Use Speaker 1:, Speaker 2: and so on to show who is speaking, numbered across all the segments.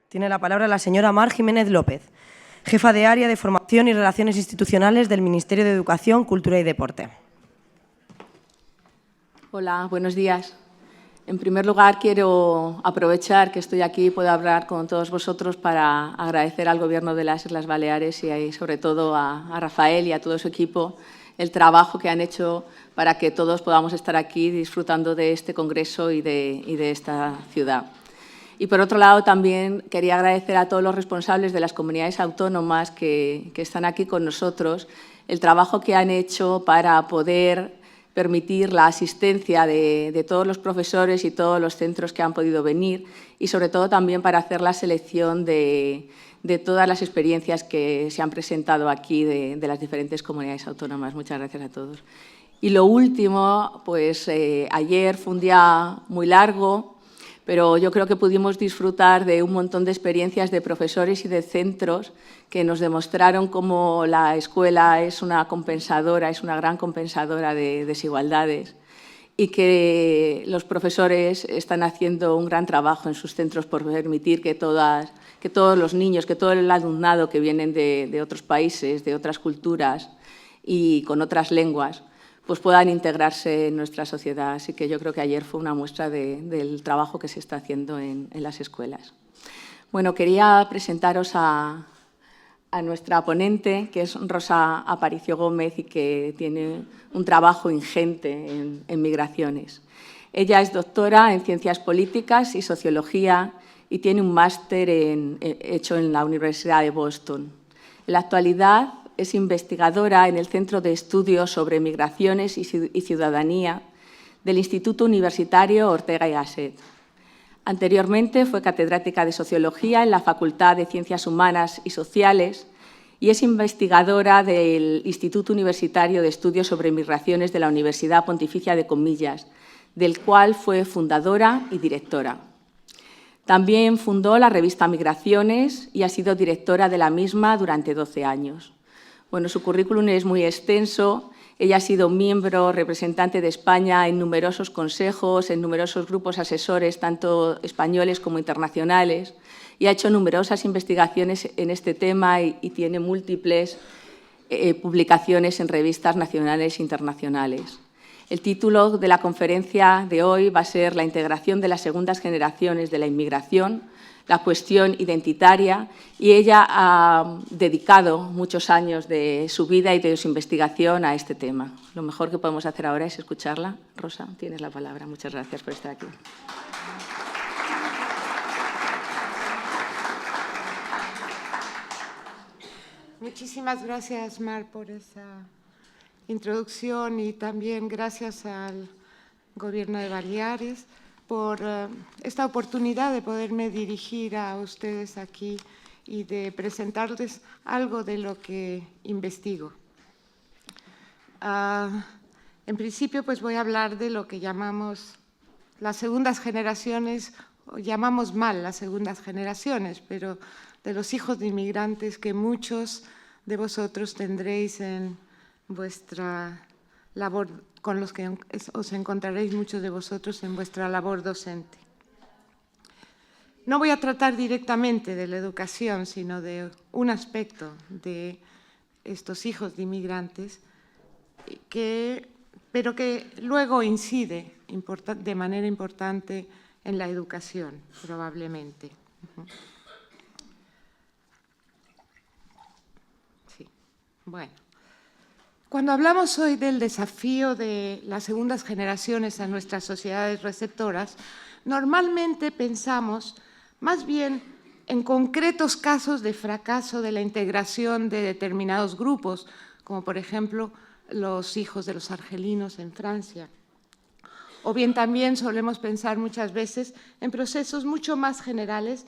Speaker 1: Tiene la palabra la señora Mar Jiménez López, jefa de Área de Formación y Relaciones Institucionales del Ministerio de Educación, Cultura y Deporte.
Speaker 2: Hola, buenos días. En primer lugar, quiero aprovechar que estoy aquí y puedo hablar con todos vosotros para agradecer al Gobierno de las Islas Baleares y sobre todo a Rafael y a todo su equipo el trabajo que han hecho para que todos podamos estar aquí disfrutando de este congreso y de esta ciudad. Y, por otro lado, también quería agradecer a todos los responsables de las comunidades autónomas que están aquí con nosotros el trabajo que han hecho para poder permitir la asistencia de todos los profesores y todos los centros que han podido venir y, sobre todo, también para hacer la selección de todas las experiencias que se han presentado aquí de las diferentes comunidades autónomas. Muchas gracias a todos. Y lo último, pues ayer fue un día muy largo, pero yo creo que pudimos disfrutar de un montón de experiencias de profesores y de centros que nos demostraron cómo la escuela es una compensadora, es una gran compensadora de desigualdades y que los profesores están haciendo un gran trabajo en sus centros por permitir que todos los niños, que todo el alumnado que vienen de otros países, de otras culturas y con otras lenguas, pues puedan integrarse en nuestra sociedad. Así que yo creo que ayer fue una muestra del trabajo que se está haciendo en las escuelas. Bueno, quería presentaros a nuestra ponente, que es Rosa Aparicio Gómez y que tiene un trabajo ingente en migraciones. Ella es doctora en Ciencias Políticas y Sociología y tiene un máster hecho en la Universidad de Boston. En la actualidad es investigadora en el Centro de Estudios sobre Migraciones y Ciudadanía del Instituto Universitario Ortega y Gasset. Anteriormente fue catedrática de Sociología en la Facultad de Ciencias Humanas y Sociales y es investigadora del Instituto Universitario de Estudios sobre Migraciones de la Universidad Pontificia de Comillas, del cual fue fundadora y directora. También fundó la revista Migraciones y ha sido directora de la misma durante 12 años. Bueno, su currículum es muy extenso. Ella ha sido miembro representante de España en numerosos consejos, en numerosos grupos asesores, tanto españoles como internacionales, y ha hecho numerosas investigaciones en este tema y tiene múltiples publicaciones en revistas nacionales e internacionales. El título de la conferencia de hoy va a ser La integración de las segundas generaciones de la inmigración, la cuestión identitaria, y ella ha dedicado muchos años de su vida y de su investigación a este tema. Lo mejor que podemos hacer ahora es escucharla. Rosa, tienes la palabra. Muchas gracias por estar aquí.
Speaker 3: Muchísimas gracias, Mar, por esa introducción y también gracias al Gobierno de Baleares por esta oportunidad de poderme dirigir a ustedes aquí y de presentarles algo de lo que investigo. En principio, pues voy a hablar de lo que llamamos las segundas generaciones, o llamamos mal las segundas generaciones, pero de los hijos de inmigrantes que muchos de vosotros tendréis en vuestra labor, con los que os encontraréis muchos de vosotros en vuestra labor docente. No voy a tratar directamente de la educación, sino de un aspecto de estos hijos de inmigrantes, pero que luego incide de manera importante en la educación, probablemente. Sí, bueno. Cuando hablamos hoy del desafío de las segundas generaciones a nuestras sociedades receptoras, normalmente pensamos más bien en concretos casos de fracaso de la integración de determinados grupos, como por ejemplo los hijos de los argelinos en Francia. O bien también solemos pensar muchas veces en procesos mucho más generales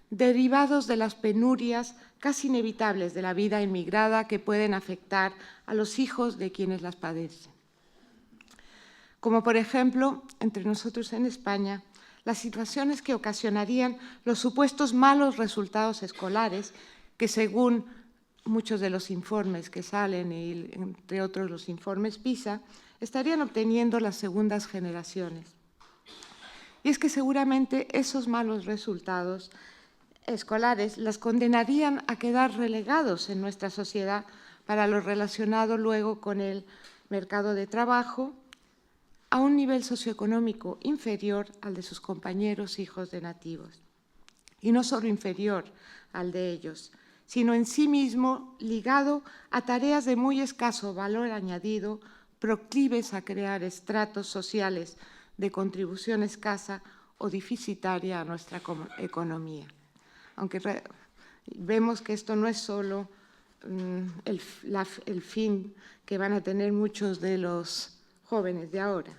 Speaker 3: derivados de las penurias casi inevitables de la vida inmigrada que pueden afectar a los hijos de quienes las padecen. Como por ejemplo, entre nosotros en España, las situaciones que ocasionarían los supuestos malos resultados escolares que, según muchos de los informes que salen, y entre otros los informes PISA, estarían obteniendo las segundas generaciones. Y es que seguramente esos malos resultados escolares las condenarían a quedar relegados en nuestra sociedad para lo relacionado luego con el mercado de trabajo, a un nivel socioeconómico inferior al de sus compañeros hijos de nativos. Y no solo inferior al de ellos, sino en sí mismo ligado a tareas de muy escaso valor añadido, proclives a crear estratos sociales de contribución escasa o deficitaria a nuestra economía. Aunque vemos que esto no es solo el fin que van a tener muchos de los jóvenes de ahora.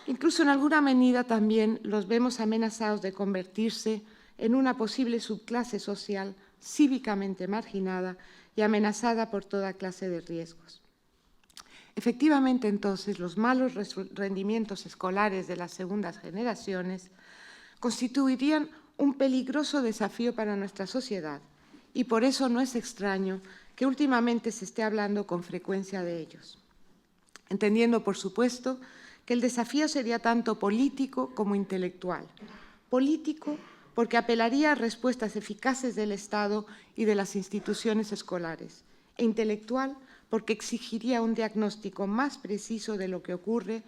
Speaker 3: Incluso en alguna medida también los vemos amenazados de convertirse en una posible subclase social cívicamente marginada y amenazada por toda clase de riesgos. Efectivamente, entonces, los malos rendimientos escolares de las segundas generaciones constituirían un peligroso desafío para nuestra sociedad y por eso no es extraño que últimamente se esté hablando con frecuencia de ellos, entendiendo, por supuesto, que el desafío sería tanto político como intelectual. Político, porque apelaría a respuestas eficaces del Estado y de las instituciones escolares, e intelectual, porque exigiría un diagnóstico más preciso de lo que ocurre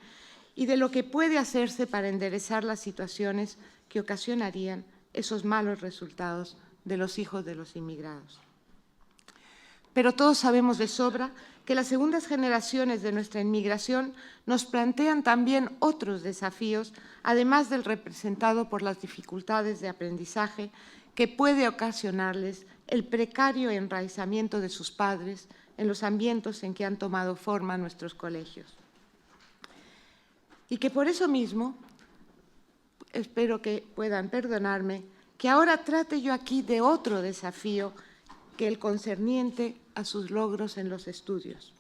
Speaker 3: y de lo que puede hacerse para enderezar las situaciones que ocasionarían esos malos resultados de los hijos de los inmigrados. Pero todos sabemos de sobra que las segundas generaciones de nuestra inmigración nos plantean también otros desafíos, además del representado por las dificultades de aprendizaje que puede ocasionarles el precario enraizamiento de sus padres en los ambientes en que han tomado forma nuestros colegios. Y que por eso mismo, espero que puedan perdonarme, que ahora trate yo aquí de otro desafío que el concerniente a sus logros en los estudios,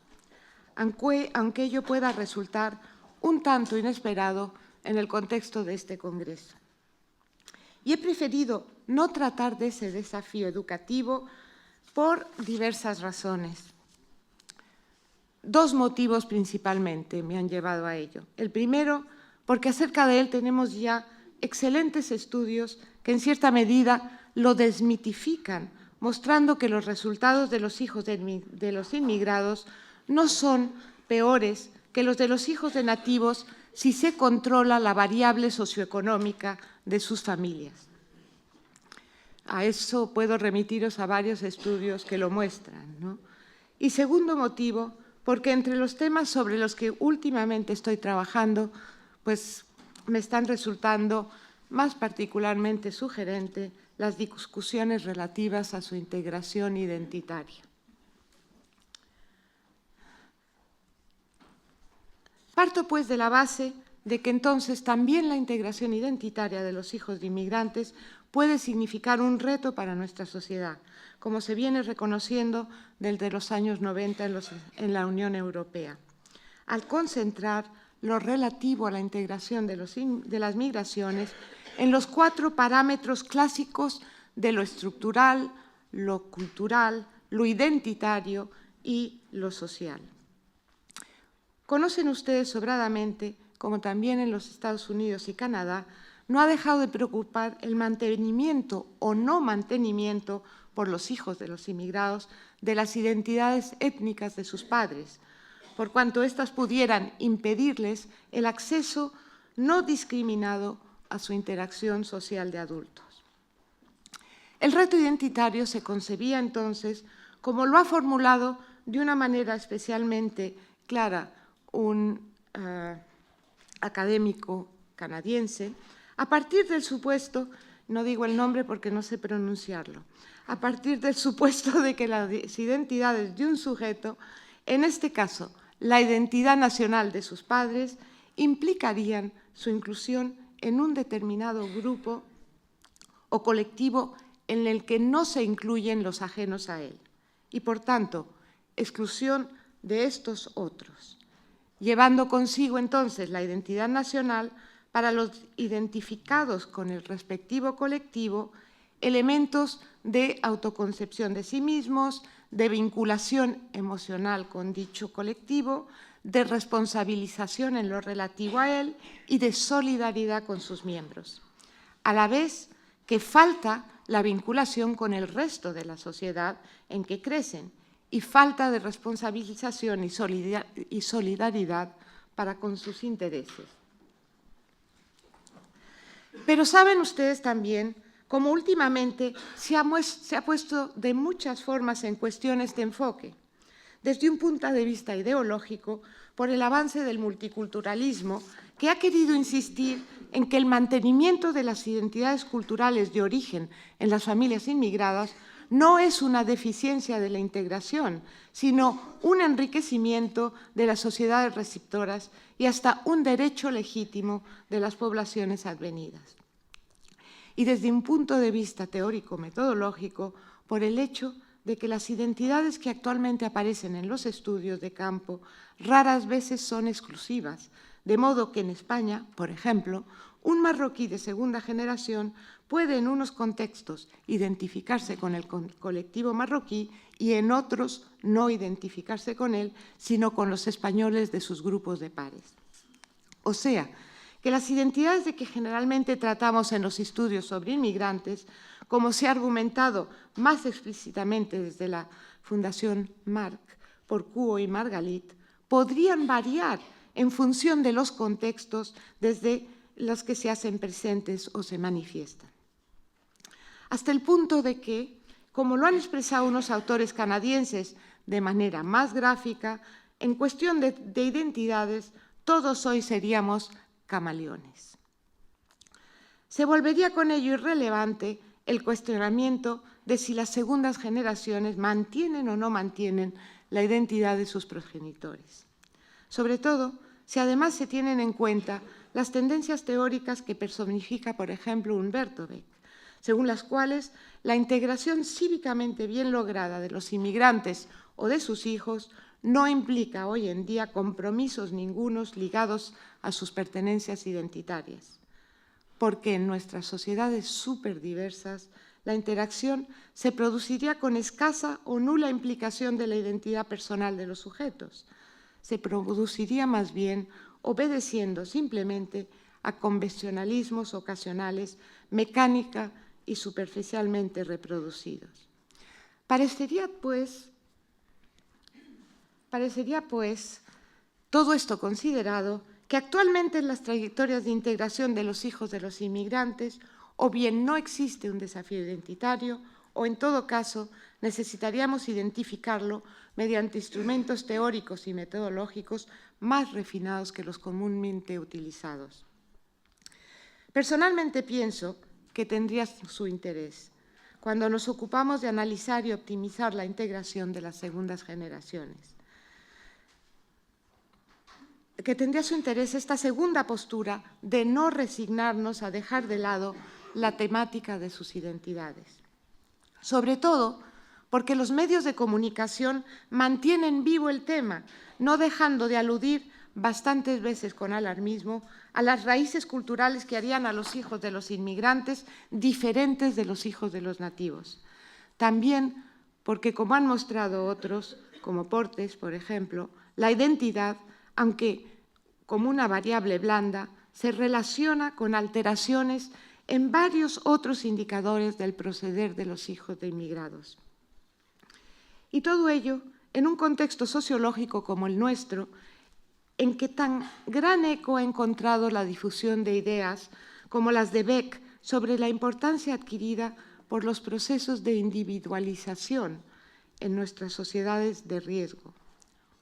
Speaker 3: aunque ello pueda resultar un tanto inesperado en el contexto de este Congreso. Y he preferido no tratar de ese desafío educativo por diversas razones. Dos motivos principalmente me han llevado a ello. El primero, porque acerca de él tenemos ya excelentes estudios que en cierta medida lo desmitifican, mostrando que los resultados de los hijos de los inmigrados no son peores que los de los hijos de nativos si se controla la variable socioeconómica de sus familias. A eso puedo remitiros a varios estudios que lo muestran, ¿no? Y segundo motivo, porque entre los temas sobre los que últimamente estoy trabajando, pues me están resultando más particularmente sugerentes las discusiones relativas a su integración identitaria. Parto, pues, de la base de que entonces también la integración identitaria de los hijos de inmigrantes puede significar un reto para nuestra sociedad, como se viene reconociendo desde los años 90 en la Unión Europea, al concentrar lo relativo a la integración de las migraciones en los 4 parámetros clásicos de lo estructural, lo cultural, lo identitario y lo social. Conocen ustedes sobradamente, como también en los Estados Unidos y Canadá, no ha dejado de preocupar el mantenimiento o no mantenimiento por los hijos de los inmigrados de las identidades étnicas de sus padres, por cuanto éstas pudieran impedirles el acceso no discriminado a su interacción social de adultos. El reto identitario se concebía entonces, como lo ha formulado de una manera especialmente clara un académico canadiense, a partir del supuesto, no digo el nombre porque no sé pronunciarlo, a partir del supuesto de que las identidades de un sujeto, en este caso la identidad nacional de sus padres, implicarían su inclusión en un determinado grupo o colectivo en el que no se incluyen los ajenos a él y, por tanto, exclusión de estos otros, llevando consigo entonces la identidad nacional para los identificados con el respectivo colectivo, elementos de autoconcepción de sí mismos, de vinculación emocional con dicho colectivo, de responsabilización en lo relativo a él y de solidaridad con sus miembros, a la vez que falta la vinculación con el resto de la sociedad en que crecen y falta de responsabilización y solidaridad para con sus intereses. Pero saben ustedes también cómo últimamente se ha puesto de muchas formas en cuestión este enfoque, desde un punto de vista ideológico, por el avance del multiculturalismo, que ha querido insistir en que el mantenimiento de las identidades culturales de origen en las familias inmigradas no es una deficiencia de la integración, sino un enriquecimiento de las sociedades receptoras y hasta un derecho legítimo de las poblaciones advenidas. Y desde un punto de vista teórico-metodológico, por el hecho de que las identidades que actualmente aparecen en los estudios de campo raras veces son exclusivas, de modo que en España, por ejemplo, un marroquí de segunda generación puede en unos contextos identificarse con el colectivo marroquí y en otros no identificarse con él, sino con los españoles de sus grupos de pares. O sea, que las identidades de que generalmente tratamos en los estudios sobre inmigrantes, como se ha argumentado más explícitamente desde la Fundación Marc por Cuo y Margalit, podrían variar en función de los contextos desde los que se hacen presentes o se manifiestan. Hasta el punto de que, como lo han expresado unos autores canadienses de manera más gráfica, en cuestión de identidades, todos hoy seríamos camaleones. Se volvería con ello irrelevante el cuestionamiento de si las segundas generaciones mantienen o no mantienen la identidad de sus progenitores. Sobre todo, si además se tienen en cuenta las tendencias teóricas que personifica, por ejemplo, Humberto Beck, según las cuales la integración cívicamente bien lograda de los inmigrantes o de sus hijos no implica hoy en día compromisos ningunos ligados a sus pertenencias identitarias, porque en nuestras sociedades superdiversas la interacción se produciría con escasa o nula implicación de la identidad personal de los sujetos. Se produciría más bien obedeciendo simplemente a convencionalismos ocasionales, mecánica y superficialmente reproducidos. Parecería pues, todo esto considerado, que actualmente en las trayectorias de integración de los hijos de los inmigrantes o bien no existe un desafío identitario o, en todo caso, necesitaríamos identificarlo mediante instrumentos teóricos y metodológicos más refinados que los comúnmente utilizados. Personalmente pienso que tendría su interés cuando nos ocupamos de analizar y optimizar la integración de las segundas generaciones. Que tendría su interés esta segunda postura de no resignarnos a dejar de lado la temática de sus identidades. Sobre todo porque los medios de comunicación mantienen vivo el tema, no dejando de aludir bastantes veces con alarmismo a las raíces culturales que harían a los hijos de los inmigrantes diferentes de los hijos de los nativos. También porque, como han mostrado otros, como Portes, por ejemplo, la identidad, aunque como una variable blanda, se relaciona con alteraciones en varios otros indicadores del proceder de los hijos de inmigrados. Y todo ello en un contexto sociológico como el nuestro, en que tan gran eco ha encontrado la difusión de ideas como las de Beck sobre la importancia adquirida por los procesos de individualización en nuestras sociedades de riesgo.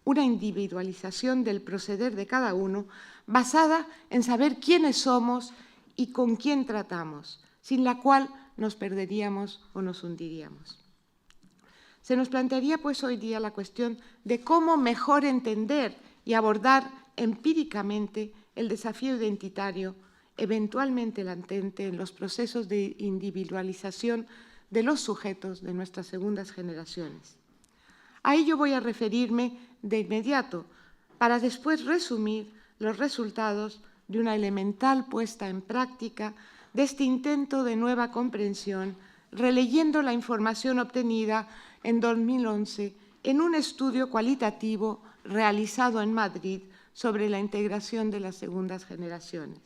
Speaker 3: Una individualización del proceder de cada uno basada en saber quiénes somos y con quién tratamos, sin la cual nos perderíamos o nos hundiríamos. Se nos plantearía pues hoy día la cuestión de cómo mejor entender y abordar empíricamente el desafío identitario eventualmente latente en los procesos de individualización de los sujetos de nuestras segundas generaciones. A ello voy a referirme de inmediato, para después resumir los resultados de una elemental puesta en práctica de este intento de nueva comprensión, releyendo la información obtenida en 2011 en un estudio cualitativo realizado en Madrid sobre la integración de las segundas generaciones.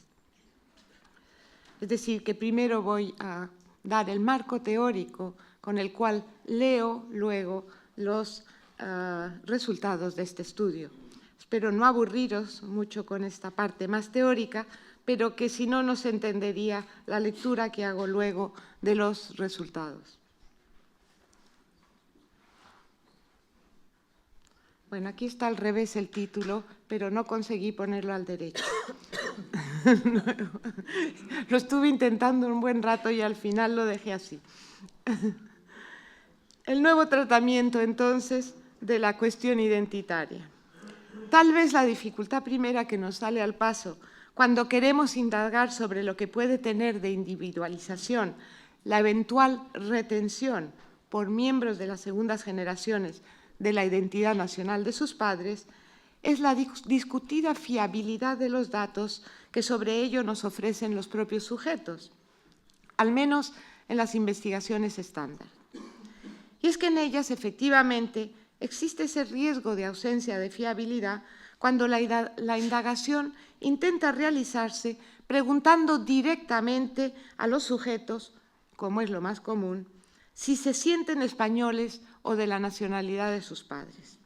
Speaker 3: Es decir, que primero voy a dar el marco teórico con el cual leo luego los resultados de este estudio. Espero no aburriros mucho con esta parte más teórica, pero que si no, no se entendería la lectura que hago luego de los resultados. Bueno, aquí está al revés el título, pero no conseguí ponerlo al derecho. Lo estuve intentando un buen rato y al final lo dejé así. El nuevo tratamiento, entonces, de la cuestión identitaria. Tal vez la dificultad primera que nos sale al paso cuando queremos indagar sobre lo que puede tener de individualización la eventual retención por miembros de las segundas generaciones de la identidad nacional de sus padres, es la discutida fiabilidad de los datos que sobre ello nos ofrecen los propios sujetos, al menos en las investigaciones estándar. Y es que en ellas, efectivamente, existe ese riesgo de ausencia de fiabilidad cuando la indagación intenta realizarse preguntando directamente a los sujetos, como es lo más común, si se sienten españoles o de la nacionalidad de sus padres.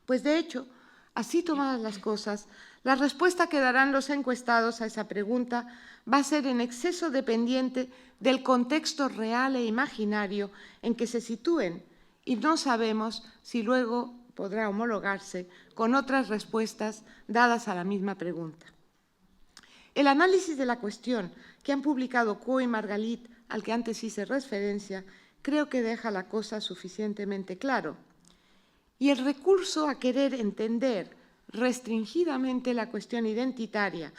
Speaker 3: Pues de hecho, así tomadas las cosas, la respuesta que darán los encuestados a esa pregunta va a ser en exceso dependiente del contexto real e imaginario en que se sitúen, y no sabemos si luego podrá homologarse con otras respuestas dadas a la misma pregunta. El análisis de la cuestión que han publicado Kuo y Margalit, al que antes hice referencia, creo que deja la cosa suficientemente claro. Y el recurso a querer entender restringidamente la cuestión identitaria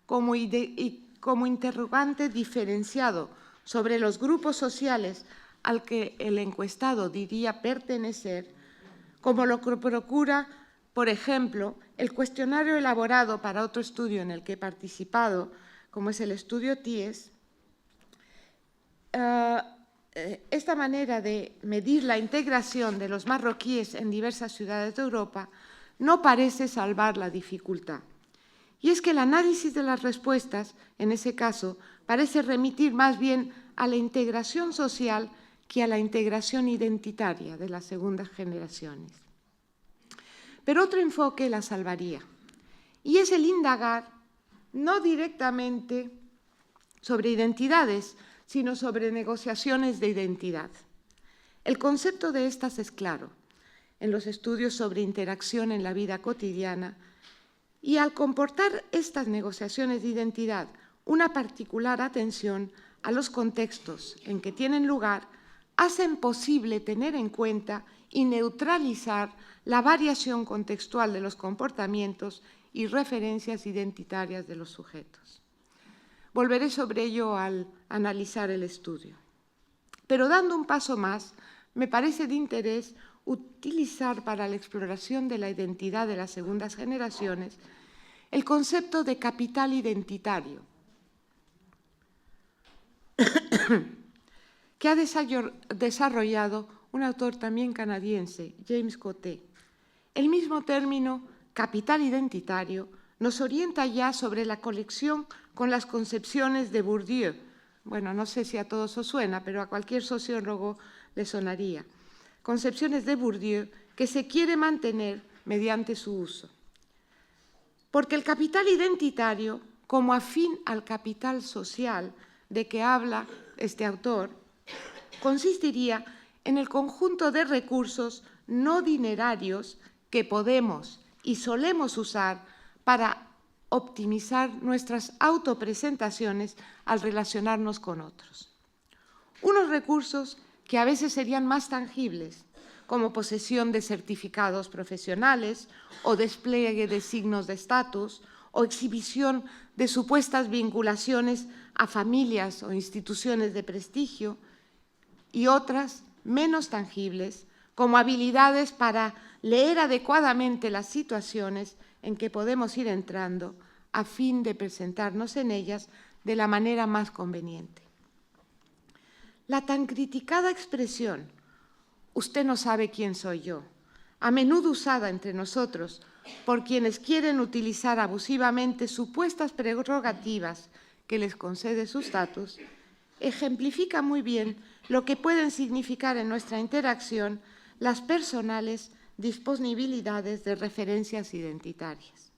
Speaker 3: como interrogante diferenciado sobre los grupos sociales al que el encuestado diría pertenecer, como lo procura, por ejemplo, el cuestionario elaborado para otro estudio en el que he participado, como es el estudio TIES. Esta manera de medir la integración de los marroquíes en diversas ciudades de Europa no parece salvar la dificultad. Y es que el análisis de las respuestas, en ese caso, parece remitir más bien a la integración social que a la integración identitaria de las segundas generaciones. Pero otro enfoque la salvaría, y es el indagar no directamente sobre identidades, sino sobre negociaciones de identidad. El concepto de estas es claro en los estudios sobre interacción en la vida cotidiana, y al comportar estas negociaciones de identidad una particular atención a los contextos en que tienen lugar, hacen posible tener en cuenta y neutralizar la variación contextual de los comportamientos y referencias identitarias de los sujetos. Volveré sobre ello al analizar el estudio. Pero dando un paso más, me parece de interés utilizar para la exploración de la identidad de las segundas generaciones el concepto de capital identitario, que ha desarrollado un autor también canadiense, James Coté. El mismo término, capital identitario, nos orienta ya sobre la conexión con las concepciones de Bourdieu. Bueno, no sé si a todos os suena, pero a cualquier sociólogo le sonaría. Concepciones de Bourdieu que se quiere mantener mediante su uso. Porque el capital identitario, como afín al capital social de que habla este autor, consistiría en el conjunto de recursos no dinerarios que podemos y solemos usar para optimizar nuestras autopresentaciones al relacionarnos con otros. Unos recursos que a veces serían más tangibles, como posesión de certificados profesionales o despliegue de signos de estatus o exhibición de supuestas vinculaciones a familias o instituciones de prestigio, y otras menos tangibles, como habilidades para leer adecuadamente las situaciones en que podemos ir entrando a fin de presentarnos en ellas de la manera más conveniente. La tan criticada expresión, usted no sabe quién soy yo, a menudo usada entre nosotros por quienes quieren utilizar abusivamente supuestas prerrogativas que les concede su estatus, ejemplifica muy bien lo que pueden significar en nuestra interacción las personales disponibilidades de referencias identitarias.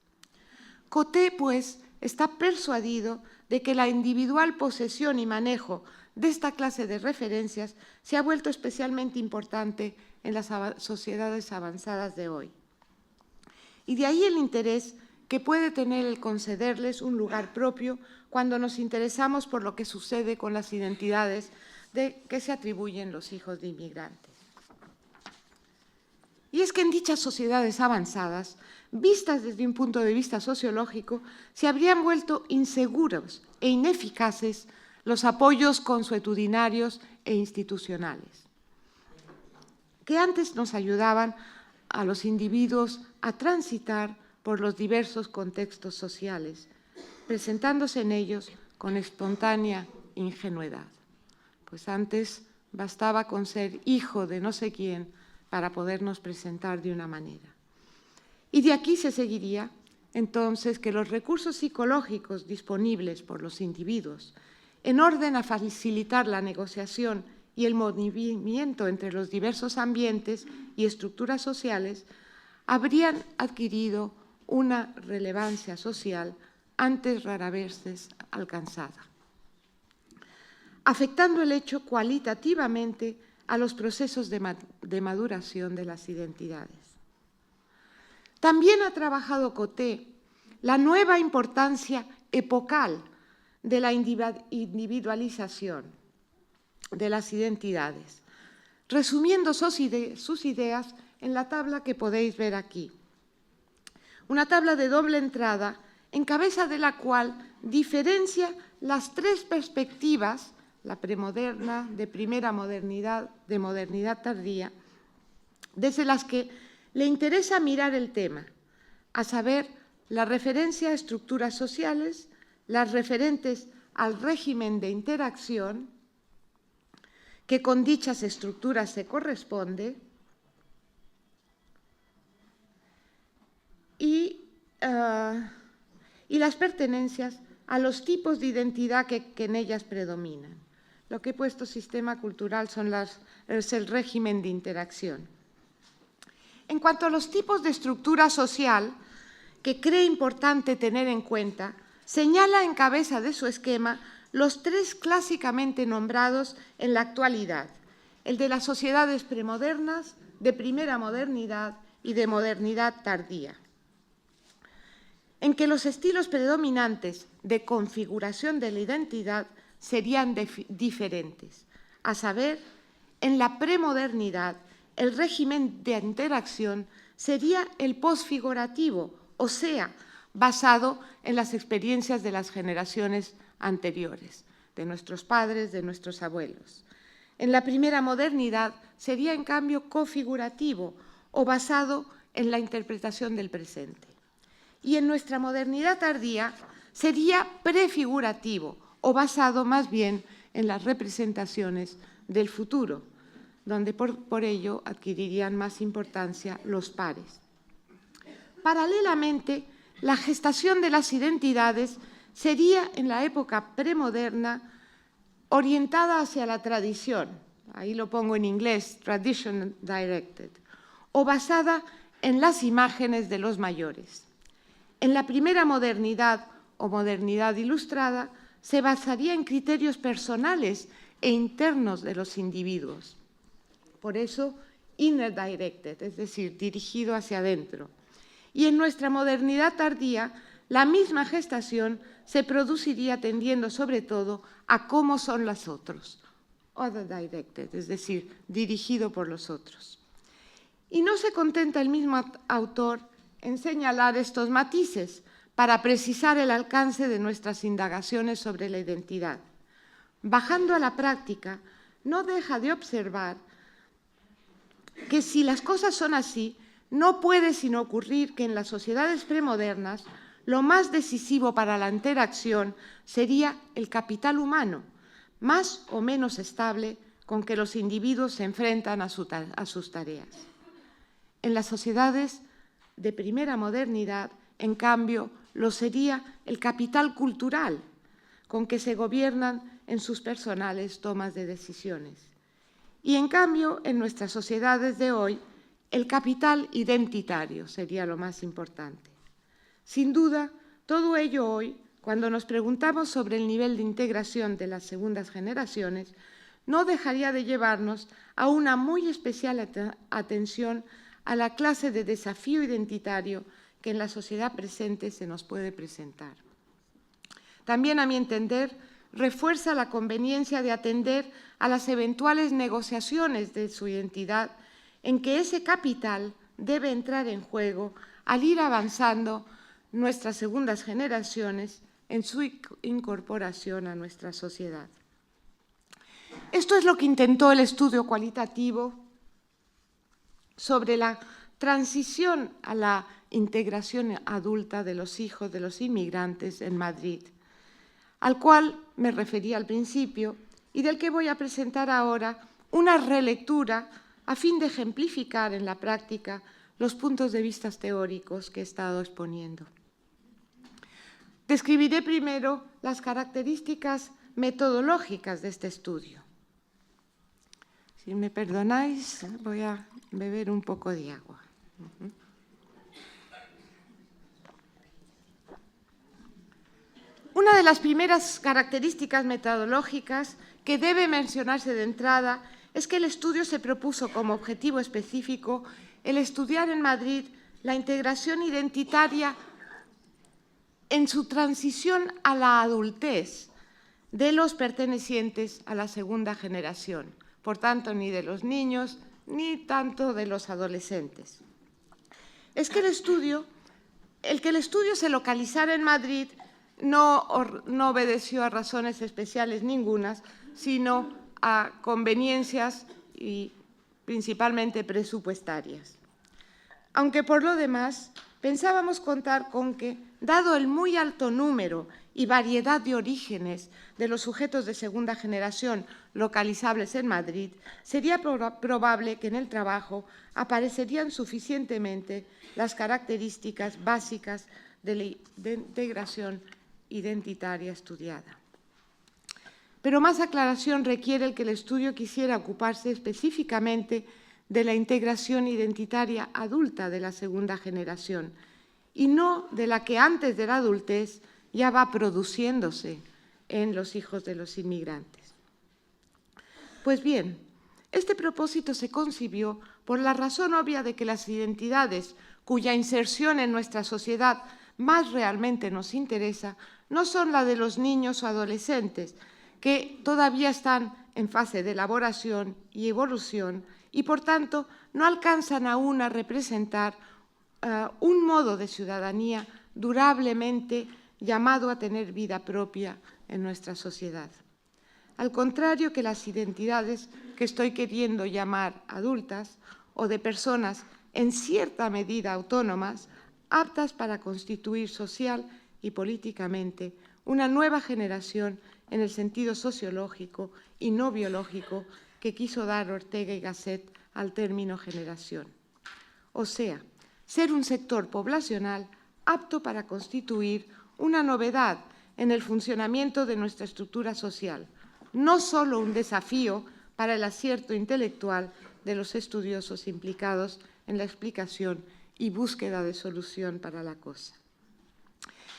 Speaker 3: Coté, pues, está persuadido de que la individual posesión y manejo de esta clase de referencias se ha vuelto especialmente importante en las sociedades avanzadas de hoy. Y de ahí el interés que puede tener el concederles un lugar propio cuando nos interesamos por lo que sucede con las identidades que se atribuyen los hijos de inmigrantes. Y es que en dichas sociedades avanzadas, vistas desde un punto de vista sociológico, se habrían vuelto inseguros e ineficaces los apoyos consuetudinarios e institucionales, que antes nos ayudaban a los individuos a transitar por los diversos contextos sociales, presentándose en ellos con espontánea ingenuidad. Pues antes bastaba con ser hijo de no sé quién para podernos presentar de una manera. Y de aquí se seguiría, entonces, que los recursos psicológicos disponibles por los individuos, en orden a facilitar la negociación y el movimiento entre los diversos ambientes y estructuras sociales, habrían adquirido una relevancia social antes rara vez alcanzada, afectando el hecho cualitativamente a los procesos de maduración de las identidades. También ha trabajado Coté la nueva importancia epocal de la individualización de las identidades, resumiendo sus ideas en la tabla que podéis ver aquí. Una tabla de doble entrada en cabeza de la cual diferencia las tres perspectivas, la premoderna, de primera modernidad, de modernidad tardía, desde las que le interesa mirar el tema, a saber, la referencia a estructuras sociales, las referentes al régimen de interacción que con dichas estructuras se corresponde y las pertenencias a los tipos de identidad que en ellas predominan. Lo que he puesto sistema cultural es el régimen de interacción. En cuanto a los tipos de estructura social que cree importante tener en cuenta, señala en cabeza de su esquema los tres clásicamente nombrados en la actualidad, el de las sociedades premodernas, de primera modernidad y de modernidad tardía, en que los estilos predominantes de configuración de la identidad serían diferentes, a saber, en la premodernidad el régimen de interacción sería el posfigurativo, o sea, basado en las experiencias de las generaciones anteriores, de nuestros padres, de nuestros abuelos. En la primera modernidad sería, en cambio, configurativo o basado en la interpretación del presente. Y en nuestra modernidad tardía sería prefigurativo o basado más bien en las representaciones del futuro, donde por ello adquirirían más importancia los pares. Paralelamente, la gestación de las identidades sería en la época premoderna orientada hacia la tradición, ahí lo pongo en inglés, tradition directed, o basada en las imágenes de los mayores. En la primera modernidad o modernidad ilustrada se basaría en criterios personales e internos de los individuos. Por eso, inner directed, es decir, dirigido hacia adentro. Y en nuestra modernidad tardía, la misma gestación se produciría tendiendo sobre todo a cómo son los otros, other directed, es decir, dirigido por los otros. Y no se contenta el mismo autor en señalar estos matices para precisar el alcance de nuestras indagaciones sobre la identidad. Bajando a la práctica, no deja de observar que si las cosas son así, no puede sino ocurrir que en las sociedades premodernas lo más decisivo para la interacción sería el capital humano, más o menos estable con que los individuos se enfrentan a sus tareas. En las sociedades de primera modernidad, en cambio, lo sería el capital cultural con que se gobiernan en sus personales tomas de decisiones. Y en cambio, en nuestras sociedades de hoy, el capital identitario sería lo más importante. Sin duda, todo ello hoy, cuando nos preguntamos sobre el nivel de integración de las segundas generaciones, no dejaría de llevarnos a una muy especial atención a la clase de desafío identitario que en la sociedad presente se nos puede presentar. También, a mi entender, refuerza la conveniencia de atender a las eventuales negociaciones de su identidad, en que ese capital debe entrar en juego al ir avanzando nuestras segundas generaciones en su incorporación a nuestra sociedad. Esto es lo que intentó el estudio cualitativo sobre la transición a la integración adulta de los hijos de los inmigrantes en Madrid, al cual me referí al principio y del que voy a presentar ahora una relectura a fin de ejemplificar en la práctica los puntos de vista teóricos que he estado exponiendo. Describiré primero las características metodológicas de este estudio. Si me perdonáis, voy a beber un poco de agua. Una de las primeras características metodológicas que debe mencionarse de entrada es que el estudio se propuso como objetivo específico el estudiar en Madrid la integración identitaria en su transición a la adultez de los pertenecientes a la segunda generación, por tanto, ni de los niños ni tanto de los adolescentes. Es que el que el estudio se localizara en Madrid no obedeció a razones especiales ningunas, sino a conveniencias y principalmente presupuestarias. Aunque por lo demás pensábamos contar con que, dado el muy alto número y variedad de orígenes de los sujetos de segunda generación localizables en Madrid, sería probable que en el trabajo aparecerían suficientemente las características básicas de la integración identitaria estudiada. Pero más aclaración requiere el que el estudio quisiera ocuparse específicamente de la integración identitaria adulta de la segunda generación y no de la que antes de la adultez ya va produciéndose en los hijos de los inmigrantes. Pues bien, este propósito se concibió por la razón obvia de que las identidades cuya inserción en nuestra sociedad más realmente nos interesa no son la de los niños o adolescentes, que todavía están en fase de elaboración y evolución y, por tanto, no alcanzan aún a representar un modo de ciudadanía durablemente llamado a tener vida propia en nuestra sociedad. Al contrario que las identidades que estoy queriendo llamar adultas o de personas en cierta medida autónomas, aptas para constituir social y políticamente una nueva generación en el sentido sociológico y no biológico que quiso dar Ortega y Gasset al término generación. O sea, ser un sector poblacional apto para constituir una novedad en el funcionamiento de nuestra estructura social, no solo un desafío para el acierto intelectual de los estudiosos implicados en la explicación y búsqueda de solución para la cosa.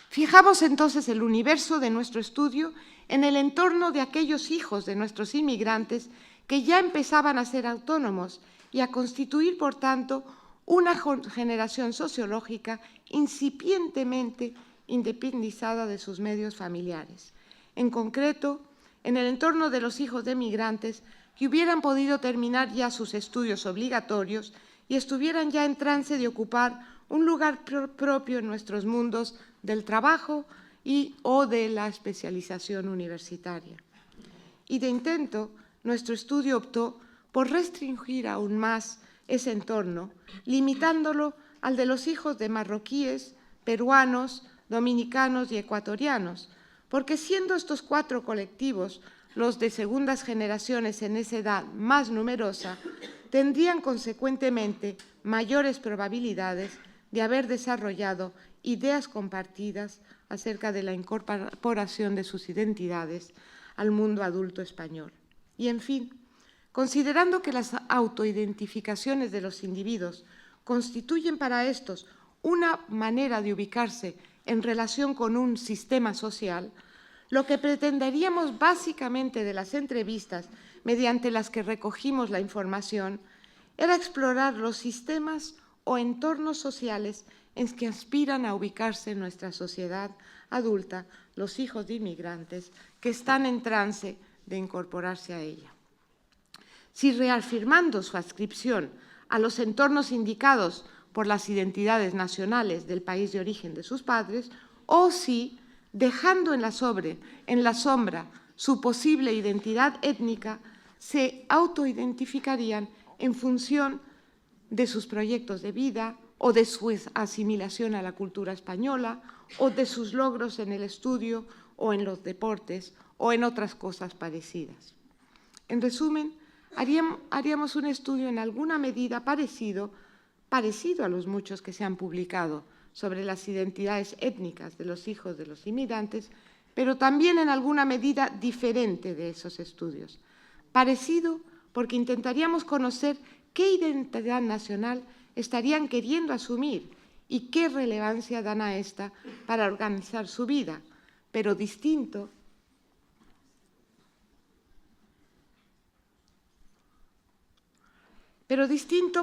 Speaker 3: Fijamos entonces el universo de nuestro estudio en el entorno de aquellos hijos de nuestros inmigrantes que ya empezaban a ser autónomos y a constituir, por tanto, una generación sociológica incipientemente independizada de sus medios familiares. En concreto, en el entorno de los hijos de migrantes que hubieran podido terminar ya sus estudios obligatorios y estuvieran ya en trance de ocupar un lugar propio en nuestros mundos del trabajo o de la especialización universitaria. Y de intento, nuestro estudio optó por restringir aún más ese entorno, limitándolo al de los hijos de marroquíes, peruanos, dominicanos y ecuatorianos, porque siendo estos cuatro colectivos los de segundas generaciones en esa edad más numerosa, tendrían consecuentemente mayores probabilidades de haber desarrollado ideas compartidas acerca de la incorporación de sus identidades al mundo adulto español. Y, en fin, considerando que las autoidentificaciones de los individuos constituyen para estos una manera de ubicarse en relación con un sistema social, lo que pretenderíamos básicamente de las entrevistas mediante las que recogimos la información era explorar los sistemas o entornos sociales en que aspiran a ubicarse en nuestra sociedad adulta los hijos de inmigrantes que están en trance de incorporarse a ella. Si reafirmando su adscripción a los entornos indicados por las identidades nacionales del país de origen de sus padres, o si, dejando en la sombra su posible identidad étnica, se autoidentificarían en función de sus proyectos de vida o de su asimilación a la cultura española o de sus logros en el estudio o en los deportes o en otras cosas parecidas. En resumen, haríamos un estudio en alguna medida parecido a los muchos que se han publicado sobre las identidades étnicas de los hijos de los inmigrantes, pero también en alguna medida diferente de esos estudios. Parecido porque intentaríamos conocer qué identidad nacional estarían queriendo asumir y qué relevancia dan a esta para organizar su vida, pero distinto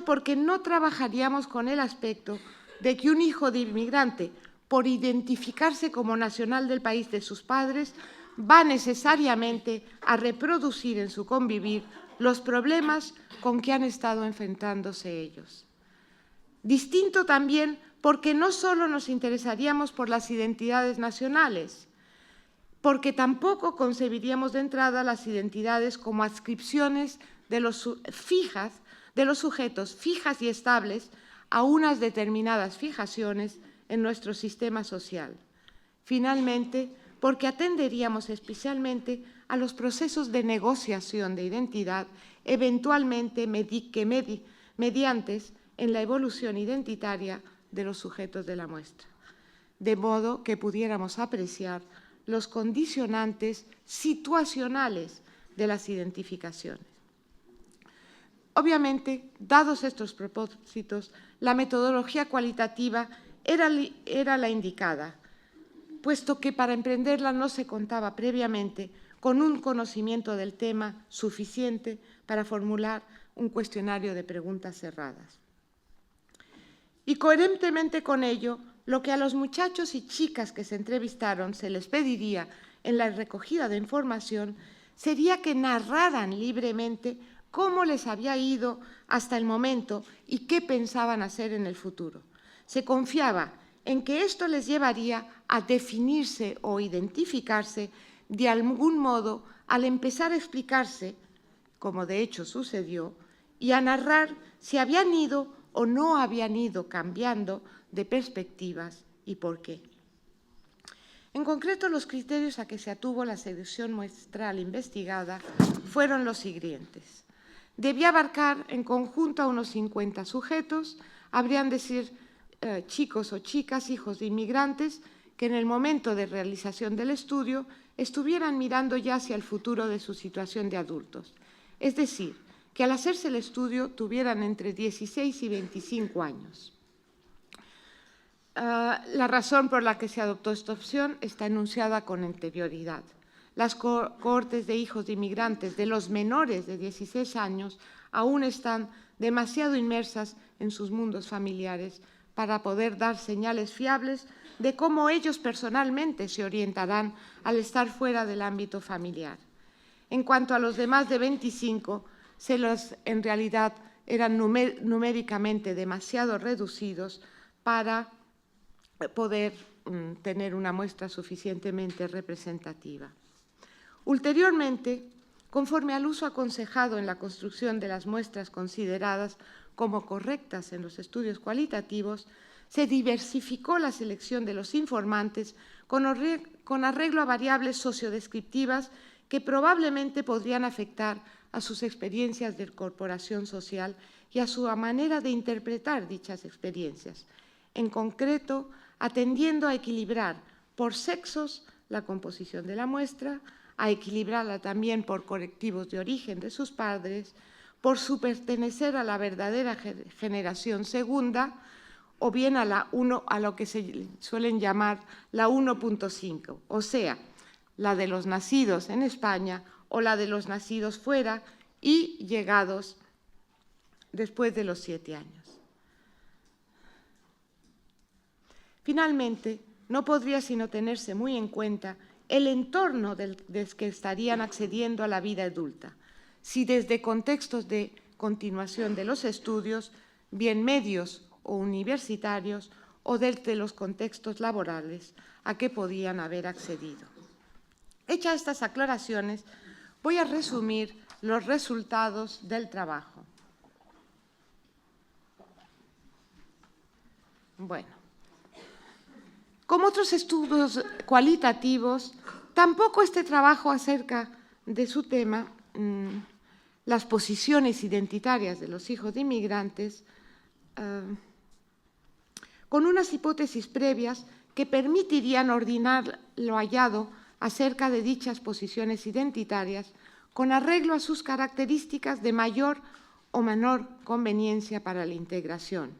Speaker 3: porque no trabajaríamos con el aspecto de que un hijo de inmigrante, por identificarse como nacional del país de sus padres, va necesariamente a reproducir en su convivir los problemas con que han estado enfrentándose ellos. Distinto también porque no solo nos interesaríamos por las identidades nacionales, porque tampoco concebiríamos de entrada las identidades como adscripciones de los sujetos fijas y estables a unas determinadas fijaciones en nuestro sistema social. Finalmente, porque atenderíamos especialmente a los procesos de negociación de identidad, eventualmente mediantes en la evolución identitaria de los sujetos de la muestra, de modo que pudiéramos apreciar los condicionantes situacionales de las identificaciones. Obviamente, dados estos propósitos, la metodología cualitativa era la indicada, puesto que para emprenderla no se contaba previamente con un conocimiento del tema suficiente para formular un cuestionario de preguntas cerradas. Y coherentemente con ello, lo que a los muchachos y chicas que se entrevistaron se les pediría en la recogida de información sería que narraran libremente cómo les había ido hasta el momento y qué pensaban hacer en el futuro. Se confiaba en que esto les llevaría a definirse o identificarse de algún modo al empezar a explicarse, como de hecho sucedió, y a narrar si habían ido o no habían ido cambiando de perspectivas y por qué. En concreto, los criterios a que se atuvo la selección muestral investigada fueron los siguientes. Debía abarcar en conjunto a unos 50 sujetos, habrían de ser chicos o chicas, hijos de inmigrantes, que en el momento de realización del estudio estuvieran mirando ya hacia el futuro de su situación de adultos. Es decir, que al hacerse el estudio tuvieran entre 16 y 25 años. La razón por la que se adoptó esta opción está enunciada con anterioridad. Las cohortes de hijos de inmigrantes de los menores de 16 años aún están demasiado inmersas en sus mundos familiares para poder dar señales fiables de cómo ellos personalmente se orientarán al estar fuera del ámbito familiar. En cuanto a los demás de 25, en realidad eran numéricamente demasiado reducidos para poder tener una muestra suficientemente representativa. Ulteriormente, conforme al uso aconsejado en la construcción de las muestras consideradas como correctas en los estudios cualitativos, se diversificó la selección de los informantes con arreglo a variables sociodescriptivas que probablemente podrían afectar a sus experiencias de incorporación social y a su manera de interpretar dichas experiencias, en concreto, atendiendo a equilibrar por sexos la composición de la muestra, a equilibrarla también por colectivos de origen de sus padres, por su pertenecer a la verdadera generación segunda, o bien a lo que se suelen llamar la 1.5, o sea, la de los nacidos en España o la de los nacidos fuera y llegados después de los 7 años. Finalmente, no podría sino tenerse muy en cuenta el entorno del que estarían accediendo a la vida adulta, si desde contextos de continuación de los estudios, bien medios o universitarios, o desde los contextos laborales a que podían haber accedido. Hechas estas aclaraciones, voy a resumir los resultados del trabajo. Bueno, como otros estudios cualitativos, tampoco este trabajo acerca de su tema, las posiciones identitarias de los hijos de inmigrantes, con unas hipótesis previas que permitirían ordenar lo hallado acerca de dichas posiciones identitarias con arreglo a sus características de mayor o menor conveniencia para la integración.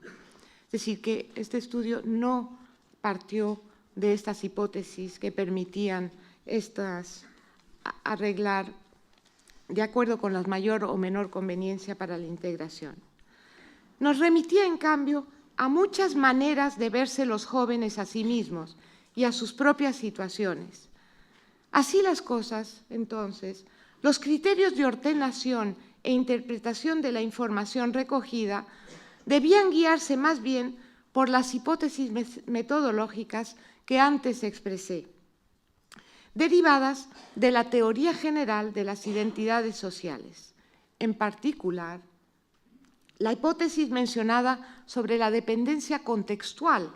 Speaker 3: Es decir, que este estudio no partió de estas hipótesis que permitían arreglar de acuerdo con la mayor o menor conveniencia para la integración. Nos remitía, en cambio, a muchas maneras de verse los jóvenes a sí mismos y a sus propias situaciones. Así las cosas, entonces, los criterios de ordenación e interpretación de la información recogida debían guiarse más bien por las hipótesis metodológicas que antes expresé, derivadas de la teoría general de las identidades sociales, en particular, la hipótesis mencionada sobre la dependencia contextual